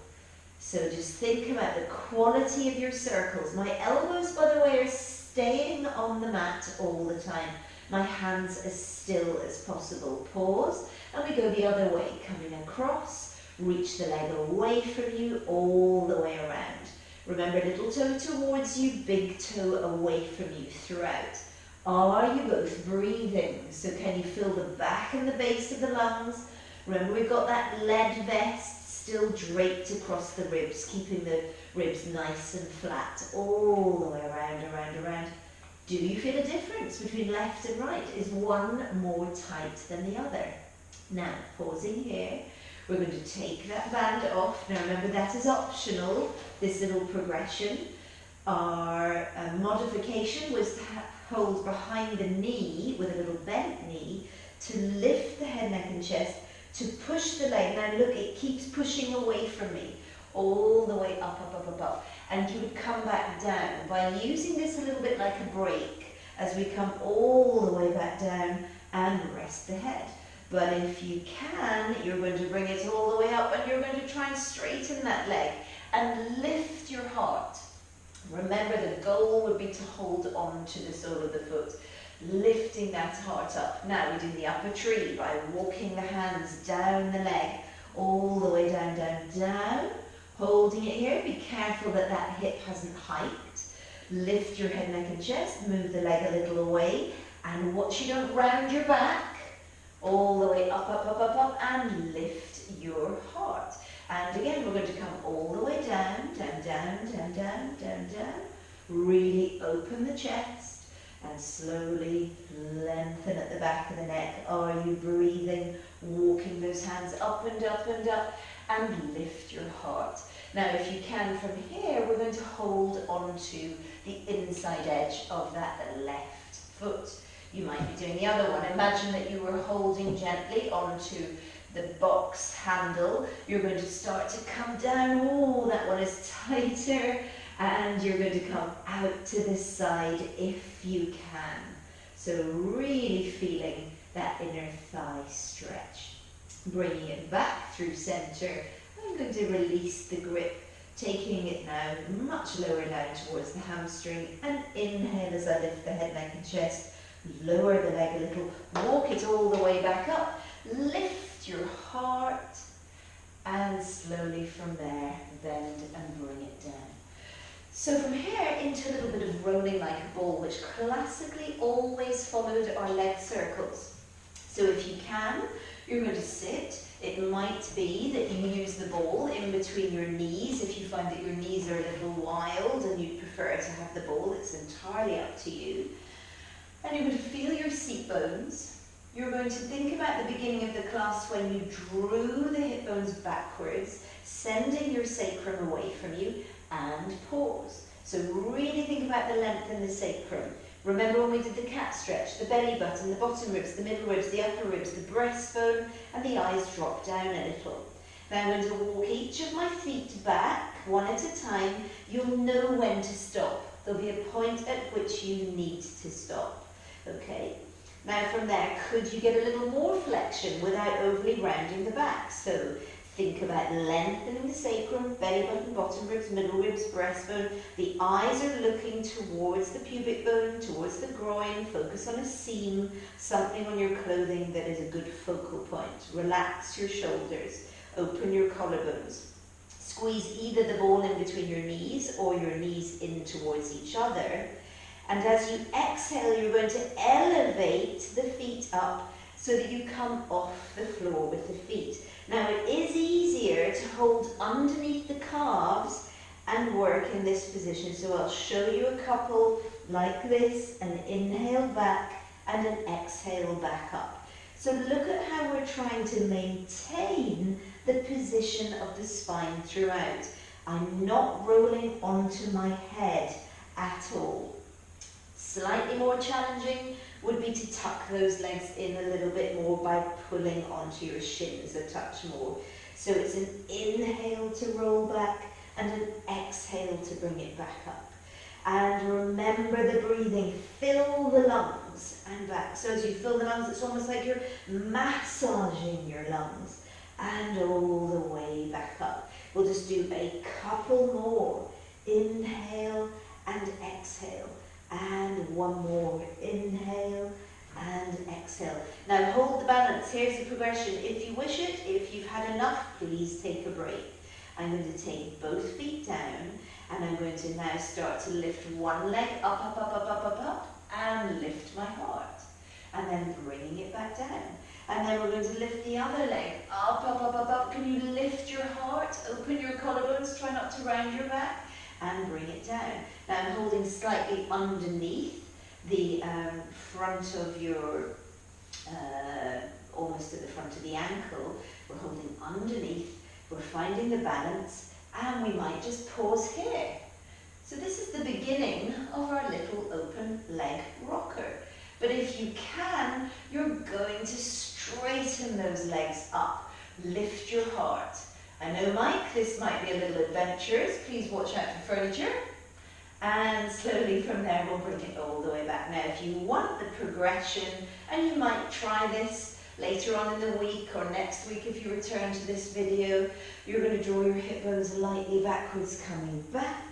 So just think about the quality of your circles. My elbows, by the way, are staying on the mat all the time. My hands as still as possible. Pause, and we go the other way, coming across. Reach the leg away from you, all the way around. Remember, little toe towards you, big toe away from you throughout. Are you both breathing? So can you feel the back and the base of the lungs? Remember, we've got that lead vest still draped across the ribs, keeping the ribs nice and flat, all the way around. Do you feel a difference between left and right? Is one more tight than the other? Now, pausing here. We're going to take that band off. Now remember, that is optional, this little progression. Our modification was to hold behind the knee with a little bent knee to lift the head, neck and chest, to push the leg. Now look, it keeps pushing away from me, all the way up, up, up, up, up. And you would come back down by using this a little bit like a brake as we come all the way back down and rest the head. But if you can, you're going to bring it all the way up and you're going to try and straighten that leg and lift your heart. Remember, the goal would be to hold on to the sole of the foot, lifting that heart up. Now we do the upper tree by walking the hands down the leg, all the way down, down, down, holding it here. Be careful that that hip hasn't hiked. Lift your head, neck and chest, move the leg a little away, and watch you don't round your back, all the way up, up, up, up, up, and lift your heart. And again, we're going to come all the way down, down, down, down, down, down, down. Really open the chest and slowly lengthen at the back of the neck. Are you breathing? Walking those hands up and up and up, and lift your heart. Now, if you can, from here, we're going to hold onto the inside edge of that left foot. You might be doing the other one. Imagine that you were holding gently onto the box handle. You're going to start to come down. Oh, that one is tighter. And you're going to come out to the side if you can. So really feeling that inner thigh stretch. Bringing it back through center. I'm going to release the grip, taking it now much lower down towards the hamstring, and inhale as I lift the head, neck and chest. Lower the leg a little, walk it all the way back up, lift your heart, and slowly from there bend and bring it down. So from here into a little bit of rolling like a ball, which classically always followed our leg circles. So if you can, you're going to sit. It might be that you use the ball in between your knees. If you find that your knees are a little wild and you prefer to have the ball, it's entirely up to you. And you're going to feel your seat bones. You're going to think about the beginning of the class when you drew the hip bones backwards, sending your sacrum away from you, and pause. So really think about the length in the sacrum. Remember when we did the cat stretch, the belly button, the bottom ribs, the middle ribs, the upper ribs, the breastbone, and the eyes drop down a little. Now I'm going to walk each of my feet back, one at a time. You'll know when to stop. There'll be a point at which you need to stop. Okay? Now from there, could you get a little more flexion without overly rounding the back? So think about lengthening the sacrum, belly button, bottom ribs, middle ribs, breastbone. The eyes are looking towards the pubic bone, towards the groin. Focus on a seam, something on your clothing that is a good focal point. Relax your shoulders, open your collarbones. Squeeze either the ball in between your knees or your knees in towards each other. And as you exhale, you're going to elevate the feet up so that you come off the floor with the feet. Now it is easier to hold underneath the calves and work in this position. So I'll show you a couple like this, an inhale back and an exhale back up. So look at how we're trying to maintain the position of the spine throughout. I'm not rolling onto my head at all. Slightly more challenging would be to tuck those legs in a little bit more by pulling onto your shins a touch more. So it's an inhale to roll back and an exhale to bring it back up. And remember the breathing, fill the lungs and back. So as you fill the lungs, it's almost like you're massaging your lungs and all the way back up. We'll just do a couple more. Inhale and exhale. And one more, inhale and exhale. Now hold the balance, here's the progression. If you wish it, if you've had enough, please take a break. I'm going to take both feet down and I'm going to now start to lift one leg up, up, up, up, up, up, up, and lift my heart. And then bringing it back down. And then we're going to lift the other leg up, up, up, up, up. Can you lift your heart, open your collarbones, try not to round your back, and bring it down. Now I'm holding slightly underneath the front of your, almost at the front of the ankle. We're holding underneath, we're finding the balance, and we might just pause here.
So this is the beginning of our little open leg rocker. But if you can, you're going to straighten those legs up. Lift your heart. I know, Mike, this might be a little adventurous. Please watch out for furniture. And slowly from there, we'll bring it all the way back. Now, if you want the progression, and you might try this later on in the week or next week if you return to this video, you're going to draw your hip bones lightly backwards, coming back,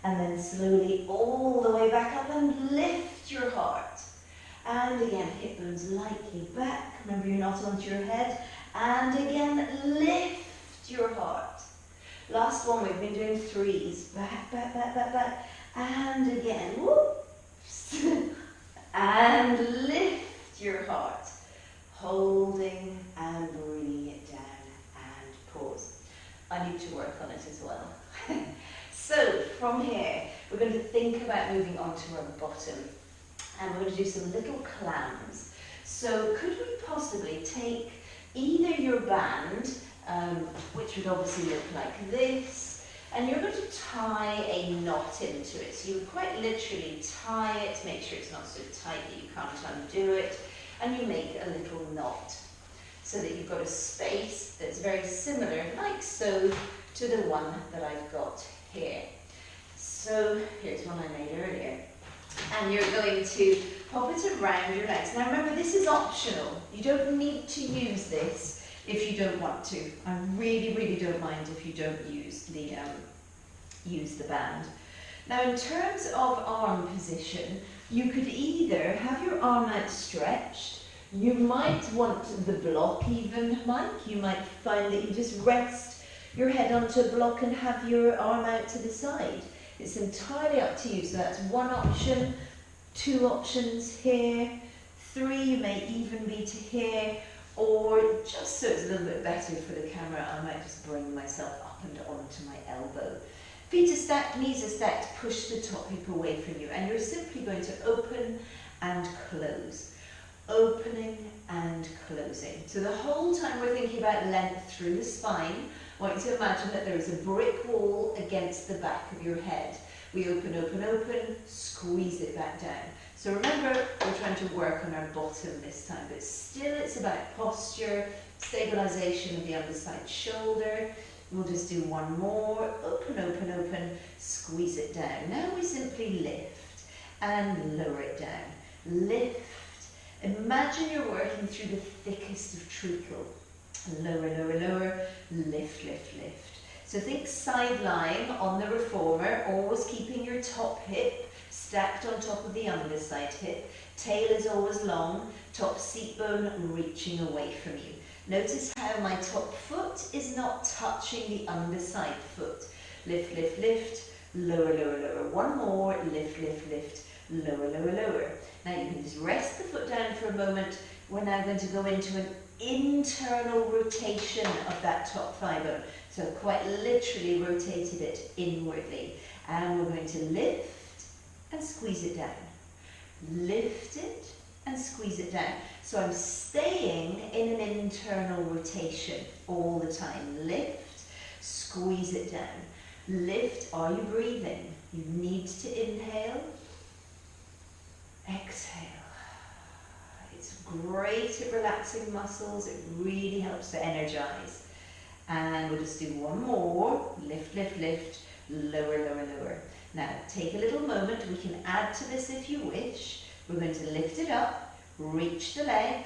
and then slowly all the way back up and lift your heart. And again, hip bones lightly back. Remember, you're not onto your head. And again, lift your heart. Last one, we've been doing threes. Back, back, back, back, back. And again, whoops. And lift your heart. Holding and bringing it down and pause. I need to work on it as well. So from here, we're going to think about moving on to our bottom. And we're going to do some little clams. So could we possibly take either your band, which would obviously look like this, and you're going to tie a knot into it. So you would quite literally tie it, make sure it's not so tight that you can't undo it, and you make a little knot so that you've got a space that's very similar, like so, to the one that I've got here. So here's one I made earlier. And you're going to pop it around your legs. Now remember, this is optional. You don't need to use this if you don't want to. I really, really don't mind if you don't use the band. Now in terms of arm position, you could either have your arm outstretched. You might want the block even, Mike. You might find that you just rest your head onto a block and have your arm out to the side. It's entirely up to you. So that's one option, two options here, three may even be to here, or just so it's a little bit better for the camera, I might just bring myself up and onto my elbow. Feet are stacked, knees are stacked, push the top hip away from you, and you're simply going to open and close. Opening and closing. So the whole time we're thinking about length through the spine, I want you to imagine that there is a brick wall against the back of your head. We open, open, open, squeeze it back down. So remember, we're trying to work on our bottom this time, but still it's about posture, stabilization of the underside shoulder. We'll just do one more. Open, open, open, squeeze it down. Now we simply lift and lower it down. Lift. Imagine you're working through the thickest of treacle. Lower, lower, lower, lift, lift, lift. So think side lying on the reformer, always keeping your top hip stacked on top of the underside hip. Tail is always long, top seat bone reaching away from you. Notice how my top foot is not touching the underside foot. Lift, lift, lift, lower, lower, lower. One more, lift, lift, lift, lower, lower, lower. Now you can just rest the foot down for a moment. We're now going to go into an internal rotation of that top thigh bone. So quite literally rotated it inwardly. And we're going to lift and squeeze it down. Lift it and squeeze it down. So I'm staying in an internal rotation all the time. Lift, squeeze it down. Lift, are you breathing? You need to inhale, exhale. It's great at relaxing muscles. It really helps to energize. And we'll just do one more. Lift, lift, lift, lower, lower, lower. Now, take a little moment. We can add to this if you wish. We're going to lift it up, reach the leg,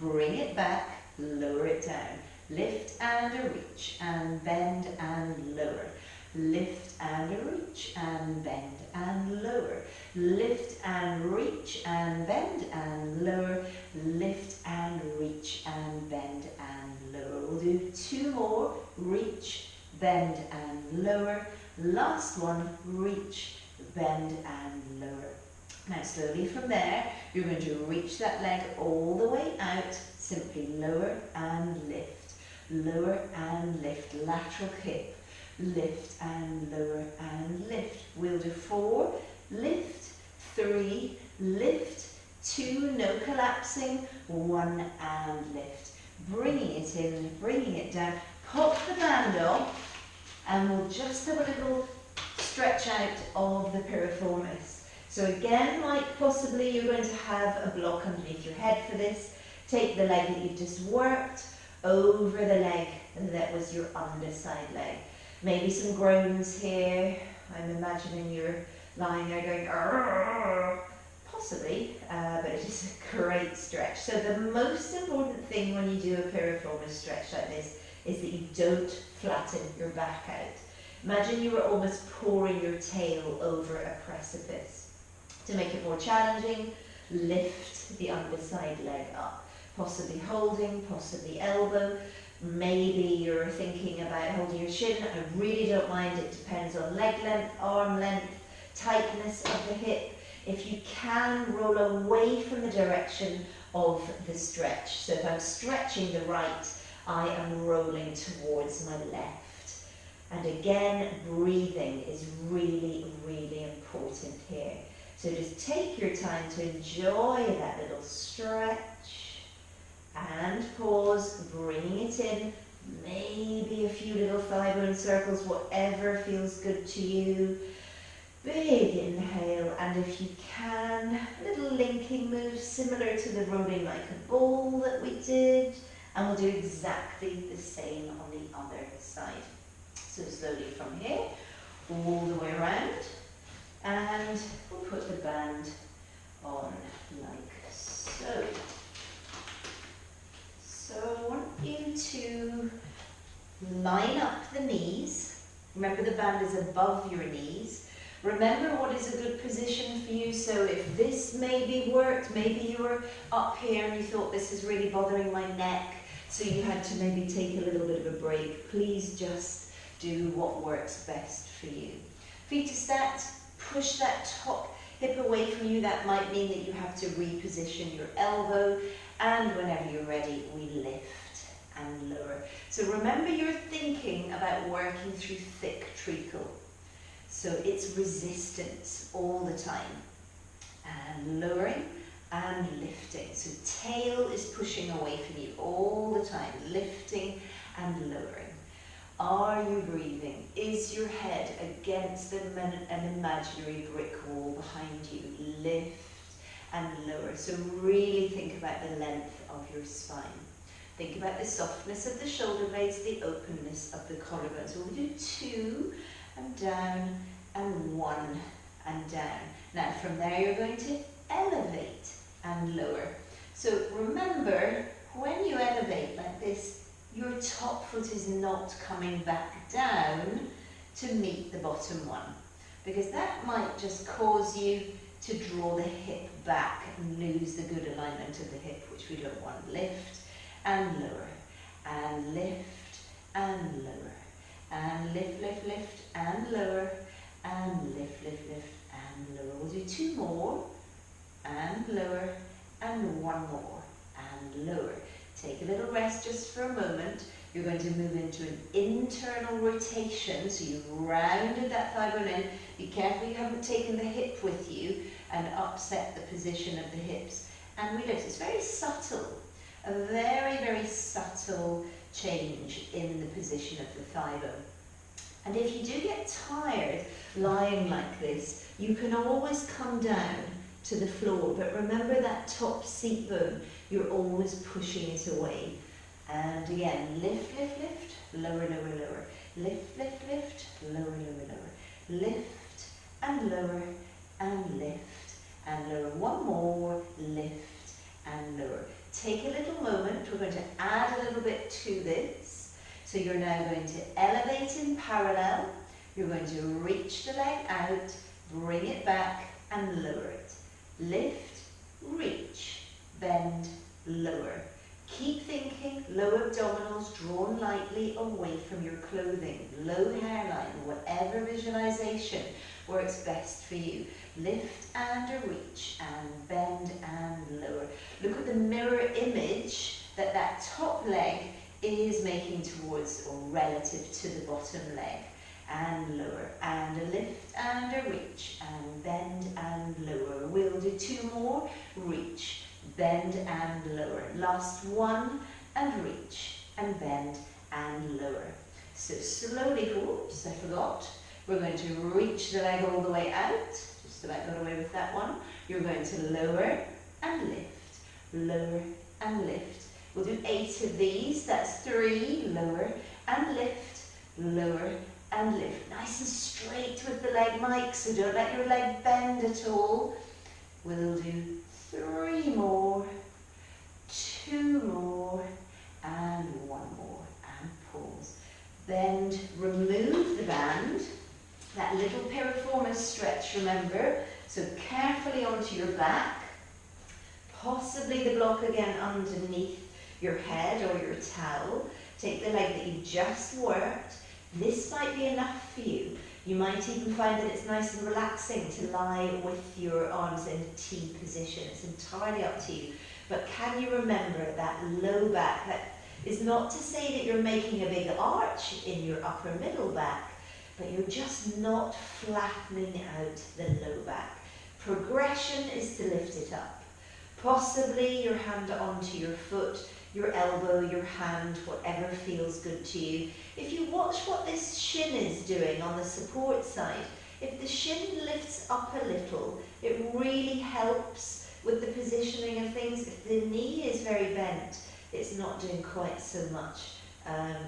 bring it back, lower it down. Lift and a reach, and bend and lower. Lift and a reach, and bend and lower. Lift and reach, and bend and lower. Lift and reach, and bend and lower. We'll do two more. Reach, bend and lower. Last one, reach, bend and lower. Now slowly from there, you're going to reach that leg all the way out. Simply lower and lift. Lower and lift. Lateral hip. Lift and lower and lift. We'll do 4, lift, 3, lift, 2, no collapsing, 1 and lift. Bringing it in, bringing it down. Pop the band off and we'll just have a little
stretch out of the piriformis. So again, like possibly you're going to have a block underneath your head for this. Take the leg that you've just worked over the leg that was your underside leg. Maybe some groans here. I'm imagining you're lying there going, "Arr!" Possibly, but it is a great stretch. So the most important thing when you do a piriformis stretch like this is that you don't flatten your back out. Imagine you were almost pouring your tail over a precipice. To make it more challenging, lift the underside leg up, possibly holding, possibly elbow. Maybe you're thinking about holding your shin. I really don't mind, it depends on leg length, arm length, tightness of the hip. If you can, roll away from the direction of the stretch. So if I'm stretching the right, I am rolling towards my left. And again, breathing is really, really important here. So just take your time to enjoy that little stretch and pause, bringing it in. Maybe a few little thigh bone circles, whatever feels good to you. Big inhale, and if you can, little linking moves similar to the rolling like a ball that we did, and we'll do exactly the same on the other side. So slowly from here, all the way around, and we'll put the band on like so. So I want you to line up the knees. Remember, the band is above your knees. Remember what is a good position for you. So if this maybe worked, maybe you were up here and you thought this is really bothering my neck, so you had to maybe take a little bit of a break. Please just do what works best for you. Feet are stacked, push that top hip away from you. That might mean that you have to reposition your elbow, and whenever you're ready, we lift and lower. So remember, you're thinking about working through thick treacle. So it's resistance all the time, and lowering and lifting. So tail is pushing away from you all the time, lifting and lowering. Are you breathing? Is your head against an imaginary brick wall behind you? Lift and lower. So really think about the length of your spine. Think about the softness of the shoulder blades, the openness of the collarbones. We'll do 2 and down, and 1 and down. Now from there you're going to elevate and lower. So remember, when you elevate like this, your top foot is not coming back down to meet the bottom one, because that might just cause you to draw the hip back and lose the good alignment of the hip, which we don't want. Lift and lower, and lift and lower, and lift, lift, lift, and lower, and lift, lift, lift, and lower. We'll do 2 more, and lower, and 1 more, and lower. Take a little rest just for a moment. You're going to move into an internal rotation, so you've rounded that thigh bone in. Be careful you haven't taken the hip with you and upset the position of the hips. And we lift. It's very subtle, a very, very subtle change in the position of the thigh bone. And if you do get tired lying like this, you can always come down to the floor, but remember that top seat bone, you're always pushing it away. And again, lift, lift, lift, lower, lower, lower. Lift, lift, lift, lower, lower, lower. Lift and lower, and lift and lower. 1 more, lift and lower. Take a little moment. We're going to add a little bit to this. So you're now going to elevate in parallel. You're going to reach the leg out, bring it back, and lower it. Lift, reach, bend, lower. Keep thinking, low abdominals drawn lightly away from your clothing, low hairline, whatever visualization works best for you. Lift and reach, and bend and lower. Look at the mirror image that that top leg is making towards or relative to the bottom leg. And lower, and a lift and a reach, and bend and lower. We'll do 2 more, reach, bend and lower. Last 1, and reach, and bend and lower. So slowly, oops, I forgot.
We're going to reach the leg all the way out. Just about got away with that one. You're going to lower and lift, lower and lift. We'll do 8 of these. That's 3, lower and lift, lower and lift. Nice and straight with the leg, Mike, so don't let your leg bend at all. We'll do 3 more, 2 more, and 1 more, and pause. Bend, remove the band, that little piriformis stretch, remember, so carefully onto your back, possibly the block again underneath your head or your towel. Take the leg that you just worked. This might be enough for you. You might even find that it's nice and relaxing to lie with your arms in a T position. It's entirely up to you. But can you remember that low back? That is not to say that you're making a big arch in your upper middle back, but you're just not flattening out the low back. Progression is to lift it up. Possibly your hand onto your foot, your elbow, your hand, whatever feels good to you. If you watch what this shin is doing on the support side, if the shin lifts up a little, it really helps with the positioning of things. If the knee is very bent, it's not doing quite so much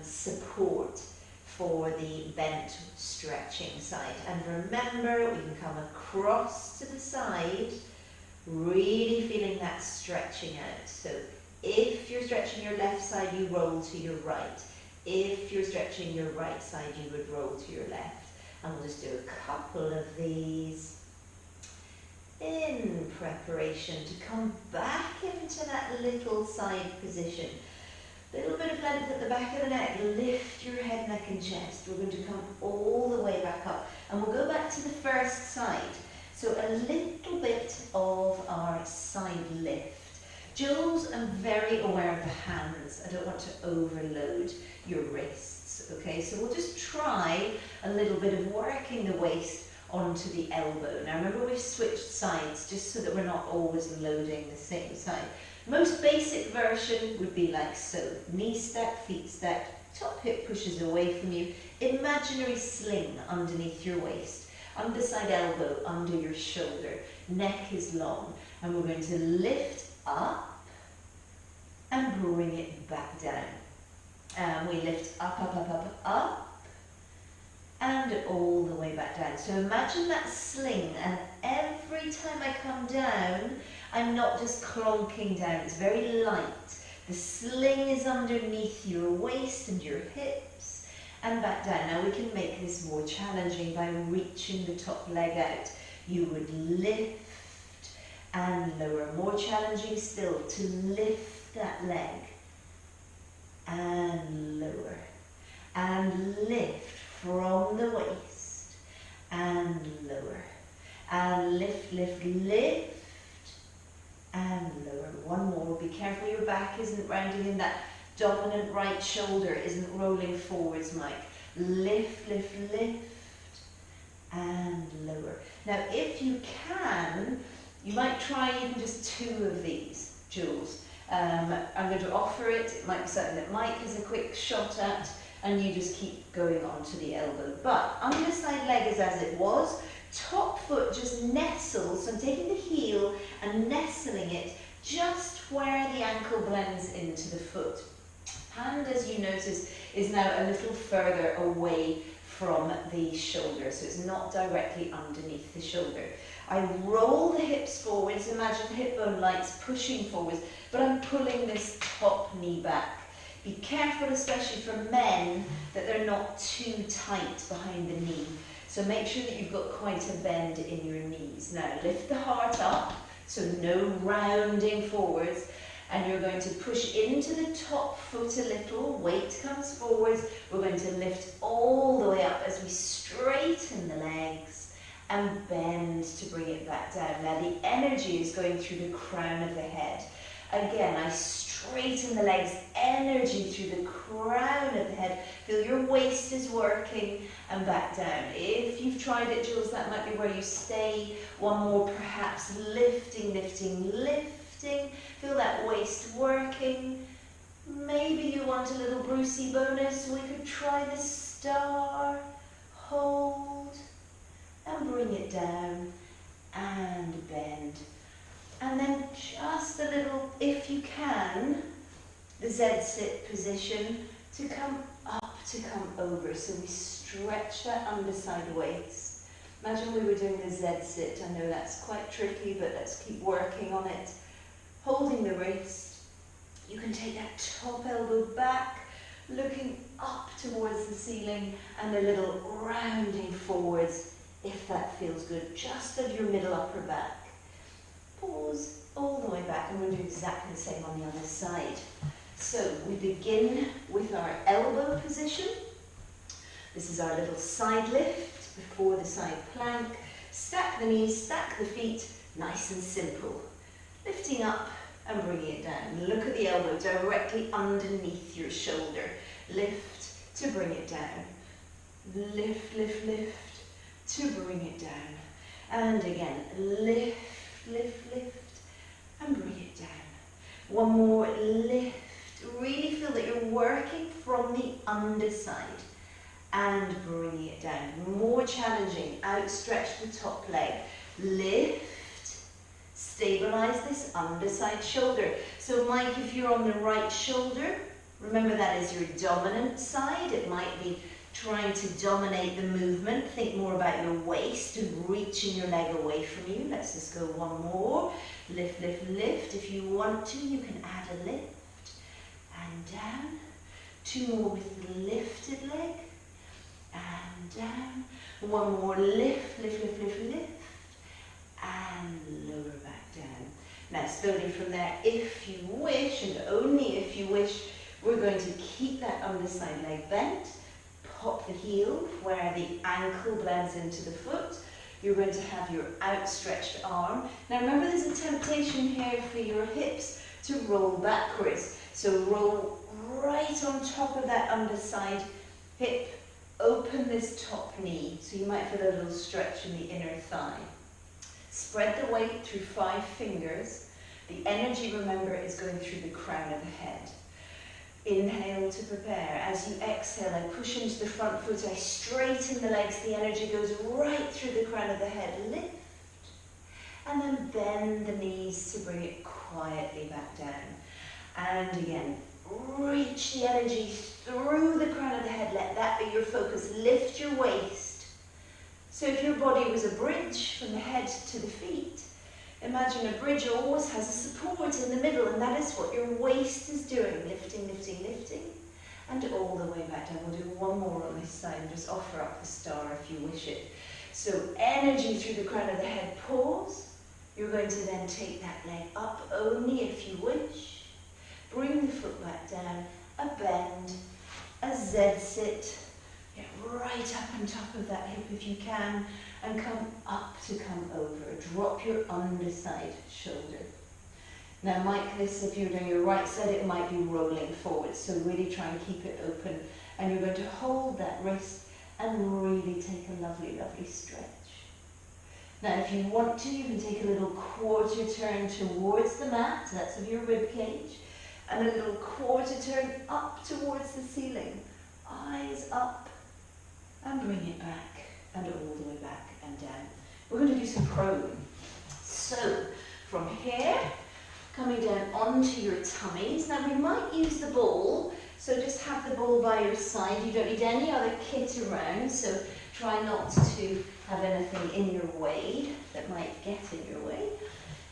support for the bent stretching side. And remember, we can come across to the side, really feeling that stretching out. So if you're stretching your left side, you roll to your right. If you're stretching your right side, you would roll to your left. And we'll just do a couple of these in preparation to come back into that little side position. Little bit of length at the back of the neck. Lift your head, neck and chest. We're going to come all the way back up. And we'll go back to the first side. So a little bit of our side lift. Jules, I'm very aware of the hands. I don't want to overload your wrists, okay? So we'll just try a little bit of working the waist onto the elbow. Now remember, we've switched sides just so that we're not always loading the same side. Most basic version would be like so. Knee stacked, feet stacked, top hip pushes away from you. Imaginary sling underneath your waist. Underside elbow under your shoulder. Neck is long. And we're going to lift up and bring it back down. We lift up, up, up, up, up, and all the way back down. So imagine that sling, and every time I come down, I'm not just clonking down, it's very light. The sling is underneath your waist and your hips, and back down. Now we can make this more challenging by reaching the top leg out. You would lift and lower. More challenging still to lift that leg and lower and lift from the waist and lower and lift, lift, lift and lower. One more. Be careful your back isn't rounding in, that dominant right shoulder isn't rolling forwards, Mike. Lift, lift, lift and lower. Now if you can, you might try even just 2 of these, Jules. I'm going to offer it. It might be something that Mike has a quick shot at, and you just keep going on to the elbow. But underside leg is as it was. Top foot just nestles. So I'm taking the heel and nestling it just where the ankle blends into the foot. Hand, as you notice, is now a little further away from the shoulder, so it's not directly underneath the shoulder. I roll the hips forwards, imagine the hip bone lights pushing forwards, but I'm pulling this top knee back. Be careful, especially for men, that they're not too tight behind the knee. So make sure that you've got quite a bend in your knees. Now lift the heart up, so no rounding forwards. And you're going to push into the top foot a little, weight comes forwards. We're going to lift all the way up as we straighten the legs and bend to bring it back down. Now the energy is going through the crown of the head. Again, I straighten the legs, energy through the crown of the head. Feel your waist is working and back down. If you've tried it, Jules, that might be where you stay. One more, perhaps lifting, lifting, lifting. Feel that waist working. Maybe you want a little Brucey bonus. We could try the star. Hold. it down and bend. And then just a little, if you can, the Z-sit position to come up, to come over. So we stretch that underside waist. Imagine we were doing the Z-sit. I know that's quite tricky, but let's keep working on it. Holding the wrist. You can take that top elbow back, looking up towards the ceiling, and a little rounding forwards, if that feels good, just of your middle upper back. Pause all the way back, and we'll do exactly the same on the other side. So we begin with our elbow position. This is our little side lift before the side plank. Stack the knees, stack the feet, nice and simple. Lifting up and bringing it down. Look at the elbow directly underneath your shoulder. Lift to bring it down. Lift, lift, lift to bring it down. And again, lift, lift, lift, and bring it down. One more, lift. Really feel that you're working from the underside and bringing it down. More challenging, outstretch the top leg. Lift, stabilize this underside shoulder. So Mike, if you're on the right shoulder, remember that is your dominant side. It might be trying to dominate the movement. Think more about your waist and reaching your leg away from you. Let's just go one more. Lift, lift, lift. If you want to, you can add a lift. And down. Two more with the lifted leg. And down. One more. Lift, lift, lift, lift, lift. And lower back down. Now slowly from there, if you wish, and only if you wish, we're going to keep that underside leg bent. Pop the heel where the ankle blends into the foot. You're going to have your outstretched arm. Now remember, there's a temptation here for your hips to roll backwards. So roll right on top of that underside hip. Open this top knee. So you might feel a little stretch in the inner thigh. Spread the weight through 5 fingers. The energy, remember, is going through the crown of the head. Inhale to prepare. As you exhale, I push into the front foot, I straighten the legs, the energy goes right through the crown of the head. Lift. And then bend the knees to bring it quietly back down. And again, reach the energy through the crown of the head. Let that be your focus. Lift your waist. So if your body was a bridge from the head to the feet, imagine a bridge always has a support in the middle, and that is what your waist is doing. Lifting, lifting, lifting, and all the way back down. We'll do one more on this side and just offer up the star if you wish it. So energy through the crown of the head, pause. You're going to then take that leg up only if you wish. Bring the foot back down, a bend, a Z-sit. Get right up on top of that hip if you can, and come up to come over. Drop your underside shoulder. Now Mike, this, if you're doing your right side, it might be rolling forward, so really try and keep it open. And you're going to hold that wrist and really take a lovely, lovely stretch. Now if you want to, you can take a little quarter turn towards the mat, that's of your rib cage, and a little quarter turn up towards the ceiling. Eyes up, and bring it back, and all the way back and down. We're going to do some prone. So, from here, coming down onto your tummies. Now we might use the ball, so just have the ball by your side. You don't need any other kit around, so try not to have anything in your way that might get in your way.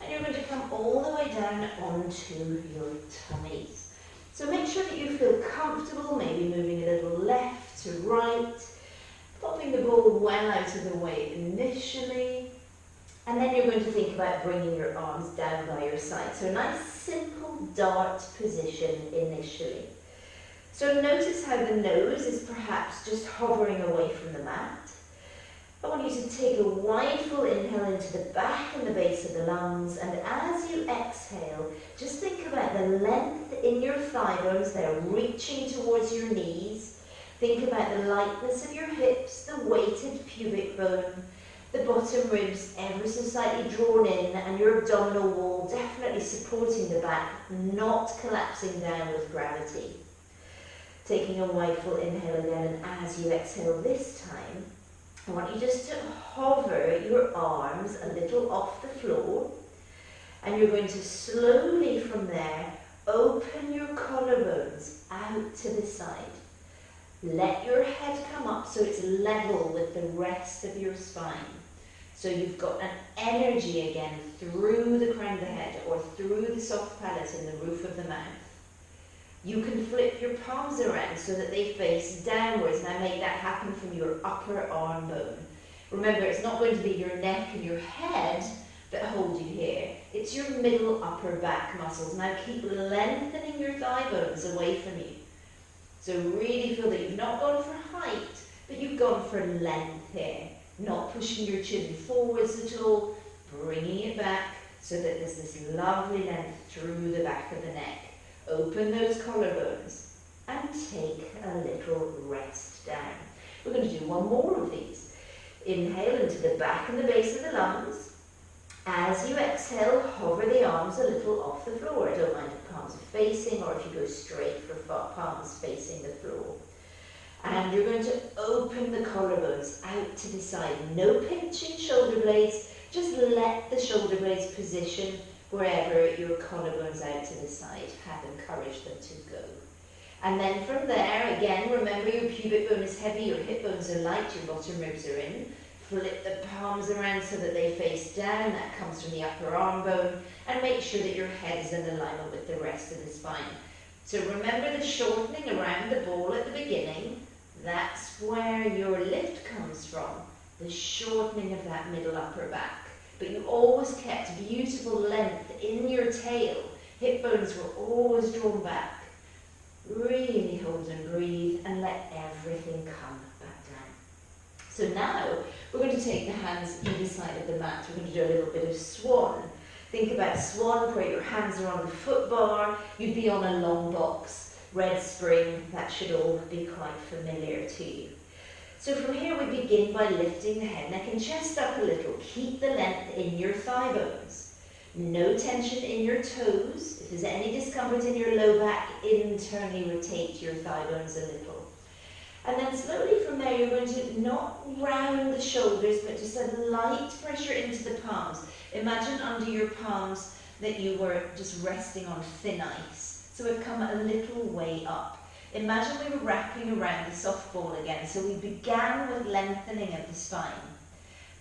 And you're going to come all the way down onto your tummies. So make sure that you feel comfortable, maybe moving a little left to right, popping the ball well out of the way initially, and then you're going to think about bringing your arms down by your side. So a nice simple dart position initially. So notice how the nose is perhaps just hovering away from the mat. I want you to take a wide full inhale into the back and the base of the lungs, and as you exhale, just think about the length in your thigh bones there, reaching towards your knees. Think about the lightness of your hips, the weighted pubic bone, the bottom ribs ever so slightly drawn in, and your abdominal wall definitely supporting the back, not collapsing down with gravity. Taking a wide full inhale again, and as you exhale this time,
I want you just to hover your arms a little off the floor, and you're going to slowly from there open your collarbones out to the side. Let your head come up so it's level with the rest of your spine. So you've got an energy again through the crown of the head or through the soft palate in the roof of the mouth. You can flip your palms around so that they face downwards. Now make that happen from your upper arm bone. Remember, it's not going to be your neck and your head that hold you here. It's your middle upper back muscles. Now keep lengthening your thigh bones away from you. So really feel that you've not gone for height, but you've gone for length here. Not pushing your chin forwards at all, bringing it back so that there's this lovely length through the back of the neck. Open those collarbones and take a little rest down. We're going to do one more of these. Inhale into the back and the base of the lungs. As you exhale, hover the arms a little off the floor. I don't mind if palms are facing or if you go straight for palms facing the floor. And you're going to open the collarbones out to the side. No pinching shoulder blades, just let the shoulder blades position wherever your collarbones out to the side have encouraged them to go. And then from there, again, remember your pubic bone is heavy, your hip bones are light, your bottom ribs are in. Flip the palms around so that they face down, that comes from the upper arm bone, and make sure that your head is in alignment with the rest of the spine. So remember the shortening around the ball at the beginning, that's where your lift comes from, the shortening of that middle upper back. But you always kept beautiful length in your tail. Hip bones were always drawn back. Really hold and breathe and let everything come back down. So now we're going to take the hands either side of the mat. We're going to do a little bit of swan. Think about swan where your hands are on the foot bar. You'd be on a long box. Red spring, that should all be quite familiar to you. So from here we begin by lifting the head, neck and chest up a little. Keep the length in your thigh bones. No tension in your toes. If there's any discomfort in your low back, internally rotate your thigh bones a little. And then slowly from there you're going to not round the shoulders, but just a light pressure into the palms. Imagine under your palms that you were just resting on thin ice. So we've come a little way up. Imagine we were wrapping around the soft ball again. So we began with lengthening of the spine.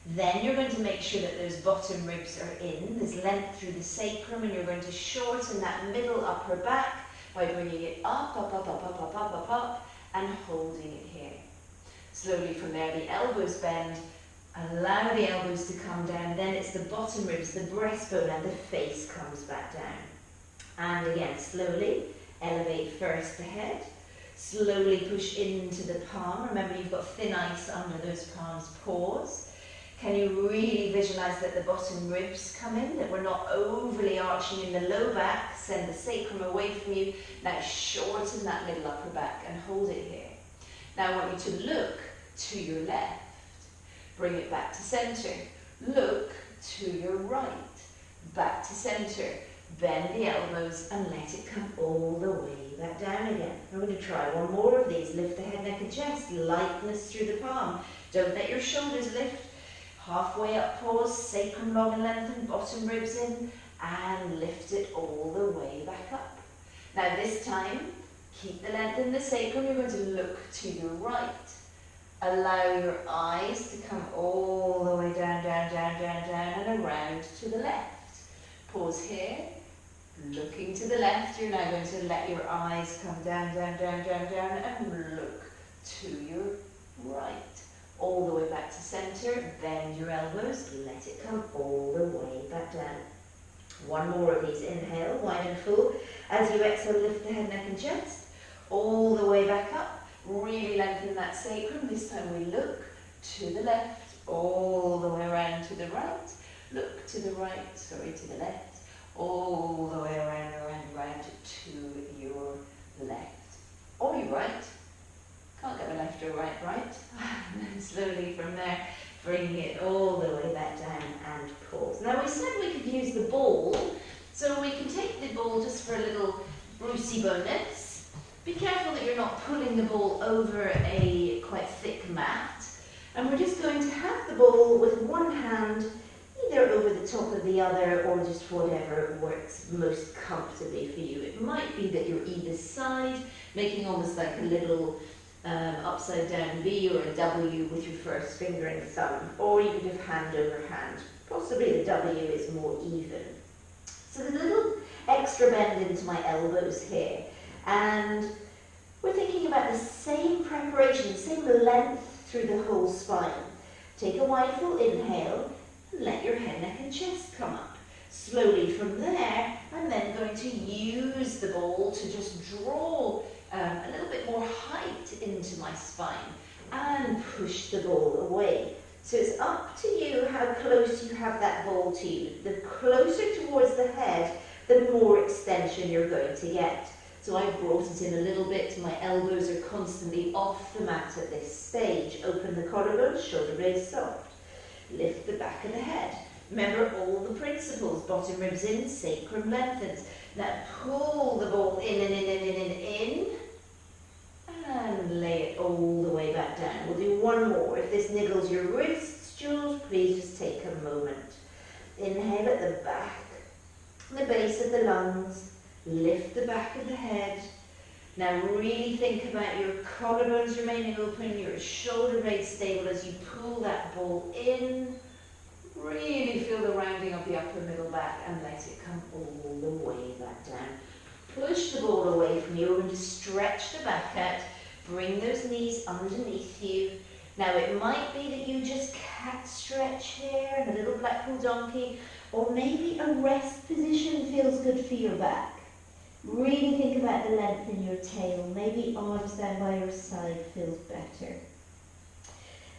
Then you're going to make sure that those bottom ribs are in. There's length through the sacrum, and you're going to shorten that middle upper back by bringing it up, up, up, up, up, up, up, up, up, and holding it here. Slowly from there, the elbows bend. Allow the elbows to come down. Then it's the bottom ribs, the breastbone, and the face comes back down. And again, slowly elevate first the head. Slowly push into the palm. Remember, you've got thin ice under those palms. Pause. Can you really visualize that the bottom ribs come in, that we're not overly arching in the low back? Send the sacrum away from you. Now shorten that middle upper back and hold it here. Now I want you to look to your left. Bring it back to center. Look to your right. Back to center. Bend the elbows and let it come all the way back down again. We're going to try one more of these. Lift the head, neck and chest. Lightness through the palm. Don't let your shoulders lift. Halfway up, pause. Sacrum long and lengthen. Bottom ribs in. And lift it all the way back up. Now this time, keep the length in the sacrum. You're going to look to your right. Allow your eyes to come all the way down, down, down, down, down, and around to the left. Pause here. Looking to the left, you're now going to let your eyes come down, down, down, down, down, and look to your right. All the way back to center, bend your elbows, let it come all the way back down. One more of these. Inhale, wide and full. As you exhale, lift the head, neck and chest. All the way back up. Really lengthen that sacrum. This time we look to the left, all the way around to the right. Look to the right, sorry, to the left. All the way around, around, around to your left. Or your right. Can't get a left or right, right? And then slowly from there, bringing it all the way back down and pause. Now we said we could use the ball, so we can take the ball just for a little Brucey bonus. Be careful that you're not pulling the ball over a quite thick mat. And we're just going to have the ball with one hand either over the top of the other or just whatever works most comfortably for you. It might be that you're either side, making almost like a little upside down V or a W with your first finger and thumb, or you could have hand over hand. Possibly the W is more even. So there's a little extra bend into my elbows here, and we're thinking about the same preparation, the same length through the whole spine. Take a wide full inhale and let your head, neck and chest come up. Slowly from there, I'm then going to use the ball to just draw a little bit more height into my spine and push the ball away. So it's up to you how close you have that ball to you. The closer towards the head, the more extension you're going to get. So I've brought it in a little bit. My elbows are constantly off the mat at this stage. Open the collarbones, shoulder blades soft. Lift the back of the head. Remember all the principles. Bottom ribs in, sacrum lengthens. Now pull the ball in and in and in and in. And lay it all the way back down. We'll do one more. If this niggles your wrists, Jules, please just take a moment. Inhale at the back, the base of the lungs. Lift the back of the head. Now really think about your collarbones remaining open, your shoulder blades stable as you pull that ball in. Really feel the rounding of the upper middle back and let it come all the way back down. Push the ball away from you. We're going to stretch the back out. Bring those knees underneath you. Now it might be that you just cat stretch here and a little Blackpool donkey, or maybe a rest position feels good for your back. Really think about the length in your tail. Maybe arms down by your side feels better.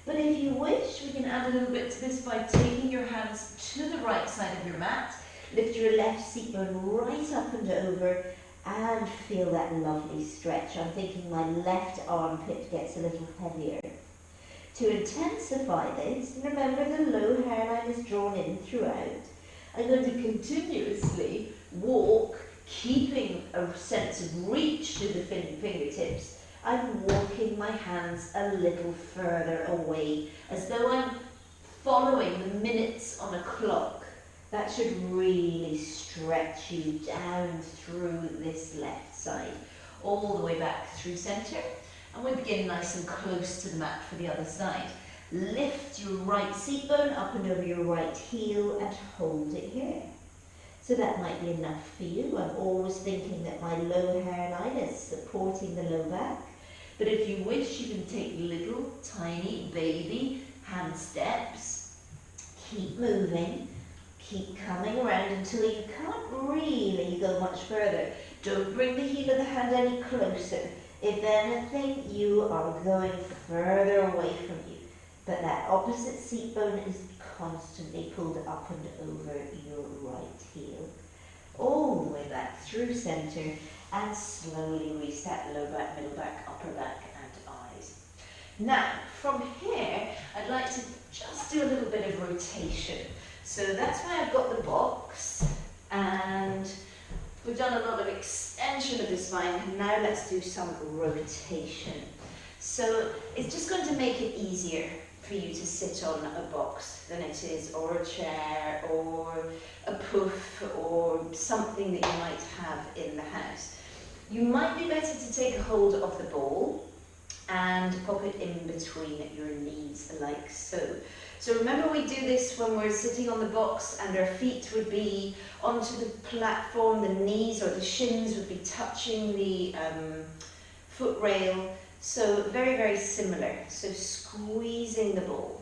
But if you wish, we can add a little bit to this by taking your hands to the right side of your mat. Lift your left seat bone right up and over and feel that lovely stretch. I'm thinking my left armpit gets a little heavier. To intensify this, remember the low hairline is drawn in throughout. I'm going to continuously walk, keeping a sense of reach to the fingertips. I'm walking my hands a little further away, as though I'm following the minutes on a clock. That should really stretch you down through this left side, all the way back through centre. And we begin nice and close to the mat for the other side. Lift your right seat bone up and over your right heel and hold it here. So that might be enough for you. I'm always thinking that my low hairline is supporting the low back. But if you wish, you can take little tiny baby hand steps. Keep moving. Keep coming around until you can't really go much further. Don't bring the heel of the hand any closer. If anything, you are going further away from you. But that opposite seat bone is constantly pulled up and over your right heel. All the way back through centre and slowly release that low back, middle back, upper back and eyes. Now, from here, I'd like to just do a little bit of rotation. So that's why I've got the box, and we've done a lot of extension of the spine, and now let's do some rotation. So it's just going to make it easier for you to sit on a box than it is, or a chair, or a puff, or something that you might have in the house. You might be better to take a hold of the ball and pop it in between your knees like so. So remember, we do this when we're sitting on the box and our feet would be onto the platform, the knees or the shins would be touching the foot rail. So very, very similar. So squeezing the ball.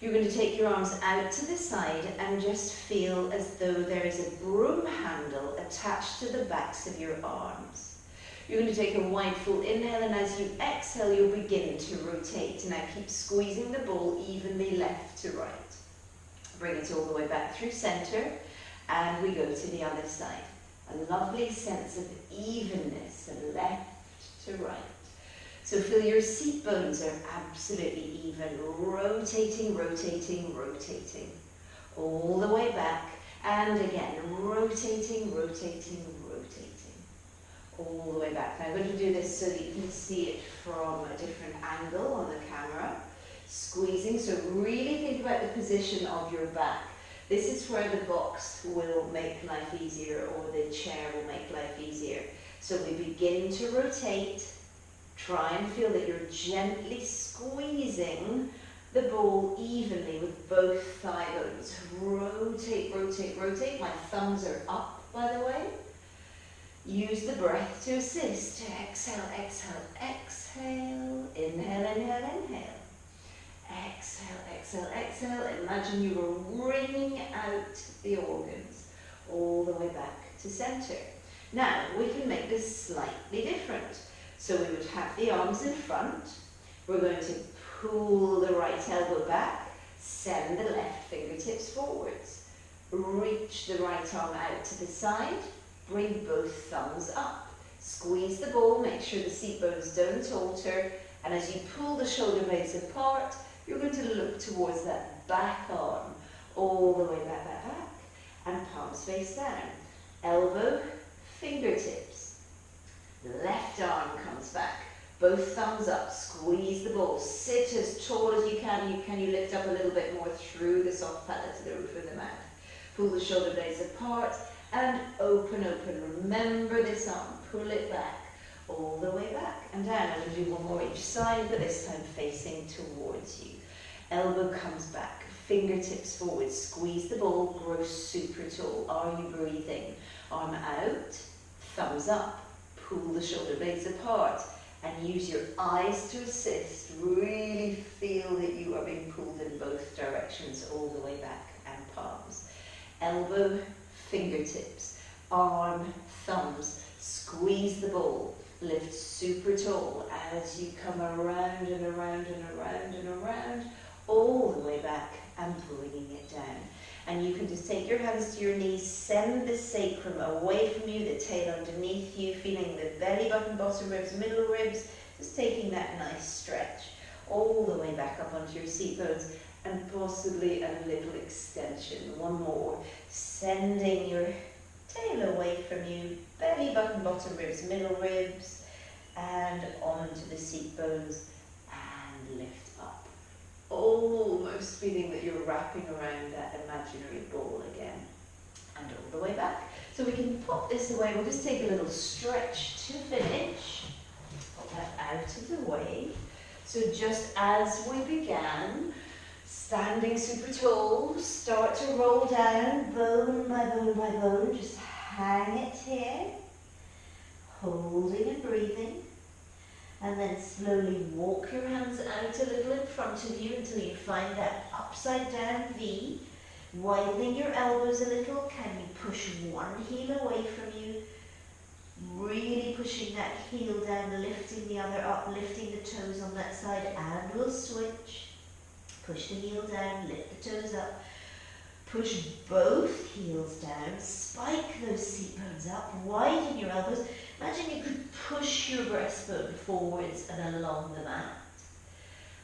You're going to take your arms out to the side and just feel as though there is a broom handle attached to the backs of your arms. You're going to take a wide full inhale, and as you exhale, you'll begin to rotate. Now keep squeezing the ball evenly left to right. Bring it all the way back through centre, and we go to the other side. A lovely sense of evenness, left to right. So feel your seat bones are absolutely even, rotating, rotating, rotating. All the way back, and again, rotating, rotating, rotating. All the way back. Now I'm going to do this so that you can see it from a different angle on the camera.
Squeezing, so really think about the position of your back. This is where the box will make life easier, or the chair will make life easier. So we begin to rotate. Try and feel that you're gently squeezing the ball evenly with both thigh bones. Rotate, rotate, rotate. My thumbs are up, by the way. Use the breath to assist. Exhale, exhale, exhale. Inhale, inhale, inhale. Exhale, exhale, exhale. Imagine you were wringing out the organs all the way back to center. Now, we can make this slightly different. So we would have the arms in front. We're going to pull the right elbow back, send the left fingertips forwards. Reach the right arm out to the side, bring both thumbs up. Squeeze the ball, make sure the seat bones don't alter, and as you pull the shoulder blades apart, you're going to look towards that back arm, all the way back, back, back, and palms face down. Elbow, fingertips. Left arm comes back. Both thumbs up, squeeze the ball, sit as tall as you can. Can you lift up a little bit more through the soft palate to the roof of the mouth? Pull the shoulder blades apart and open, open. Remember this arm, pull it back, all the way back and down. I'm going to do one more each side, but this time facing towards you. Elbow comes back, fingertips forward, squeeze the ball, grow super tall. Are you breathing? Arm out, thumbs up, pull the shoulder blades apart. And use your eyes to assist. Really feel that you are being pulled in both directions, all the way back, and palms. Elbow, fingertips, arm, thumbs. Squeeze the ball. Lift super tall as you come around and around and around and around, all the way back and bringing it down. And you can just take your hands to your knees, send the sacrum away from you, the tail underneath you, feeling the belly button, bottom ribs, middle ribs, just taking that nice stretch all the way back up onto your seat bones, and possibly a little extension. One more, sending your tail away from you, belly button, bottom ribs, middle ribs, and onto the seat bones, and lift up. Almost feeling that you're wrapping around that imaginary ball again, and all the way back. So we can pop this away. We'll just take a little stretch to finish. Pop that out of the way. So just as we began, standing super tall, start to roll down, bone by bone by bone. Just hang it here, holding and breathing. And then slowly walk your hands out a little in front of you until you find that upside down V. Widening your elbows a little. Can you push one heel away from you? Really pushing that heel down, lifting the other up, lifting the toes on that side, and we'll switch. Push the heel down, lift the toes up. Push both heels down, spike those seat bones up, widen your elbows. Imagine you could push your breastbone forwards and along the mat.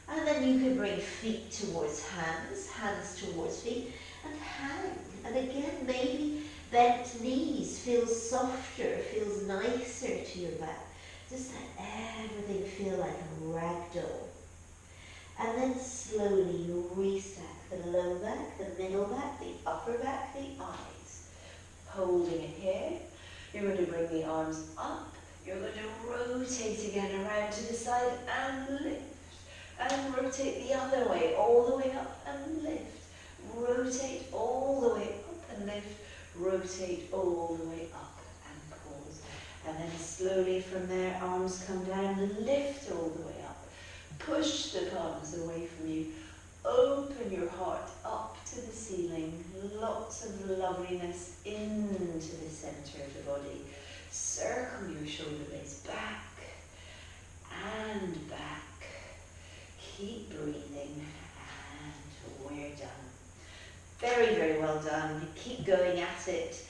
And then you can bring feet towards hands, hands towards feet, and hang. And again, maybe bent knees feels softer, feels nicer to your back. Just let everything feel like a ragdoll. And then slowly you restack the low back, the middle back, the upper back, the eyes. Holding it here. You're going to bring the arms up. You're going to rotate again around to the side and lift. And rotate the other way, all the way up and lift. Rotate all the way up and lift. Rotate all the way up and pause. And then slowly from there, arms come down, lift all the way up. Push the palms away from you. Open your heart up to the ceiling. Lots of loveliness into the center of the body. Circle your shoulder blades back and back. Keep breathing, and we're done. Very, very well done. Keep going at it.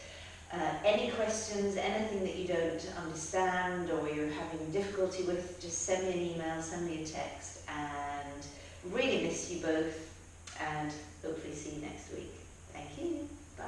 Any questions, anything that you don't understand or you're having difficulty with, just send me an email, send me a text, and really miss you both, and hopefully see you next week. Thank you. Bye.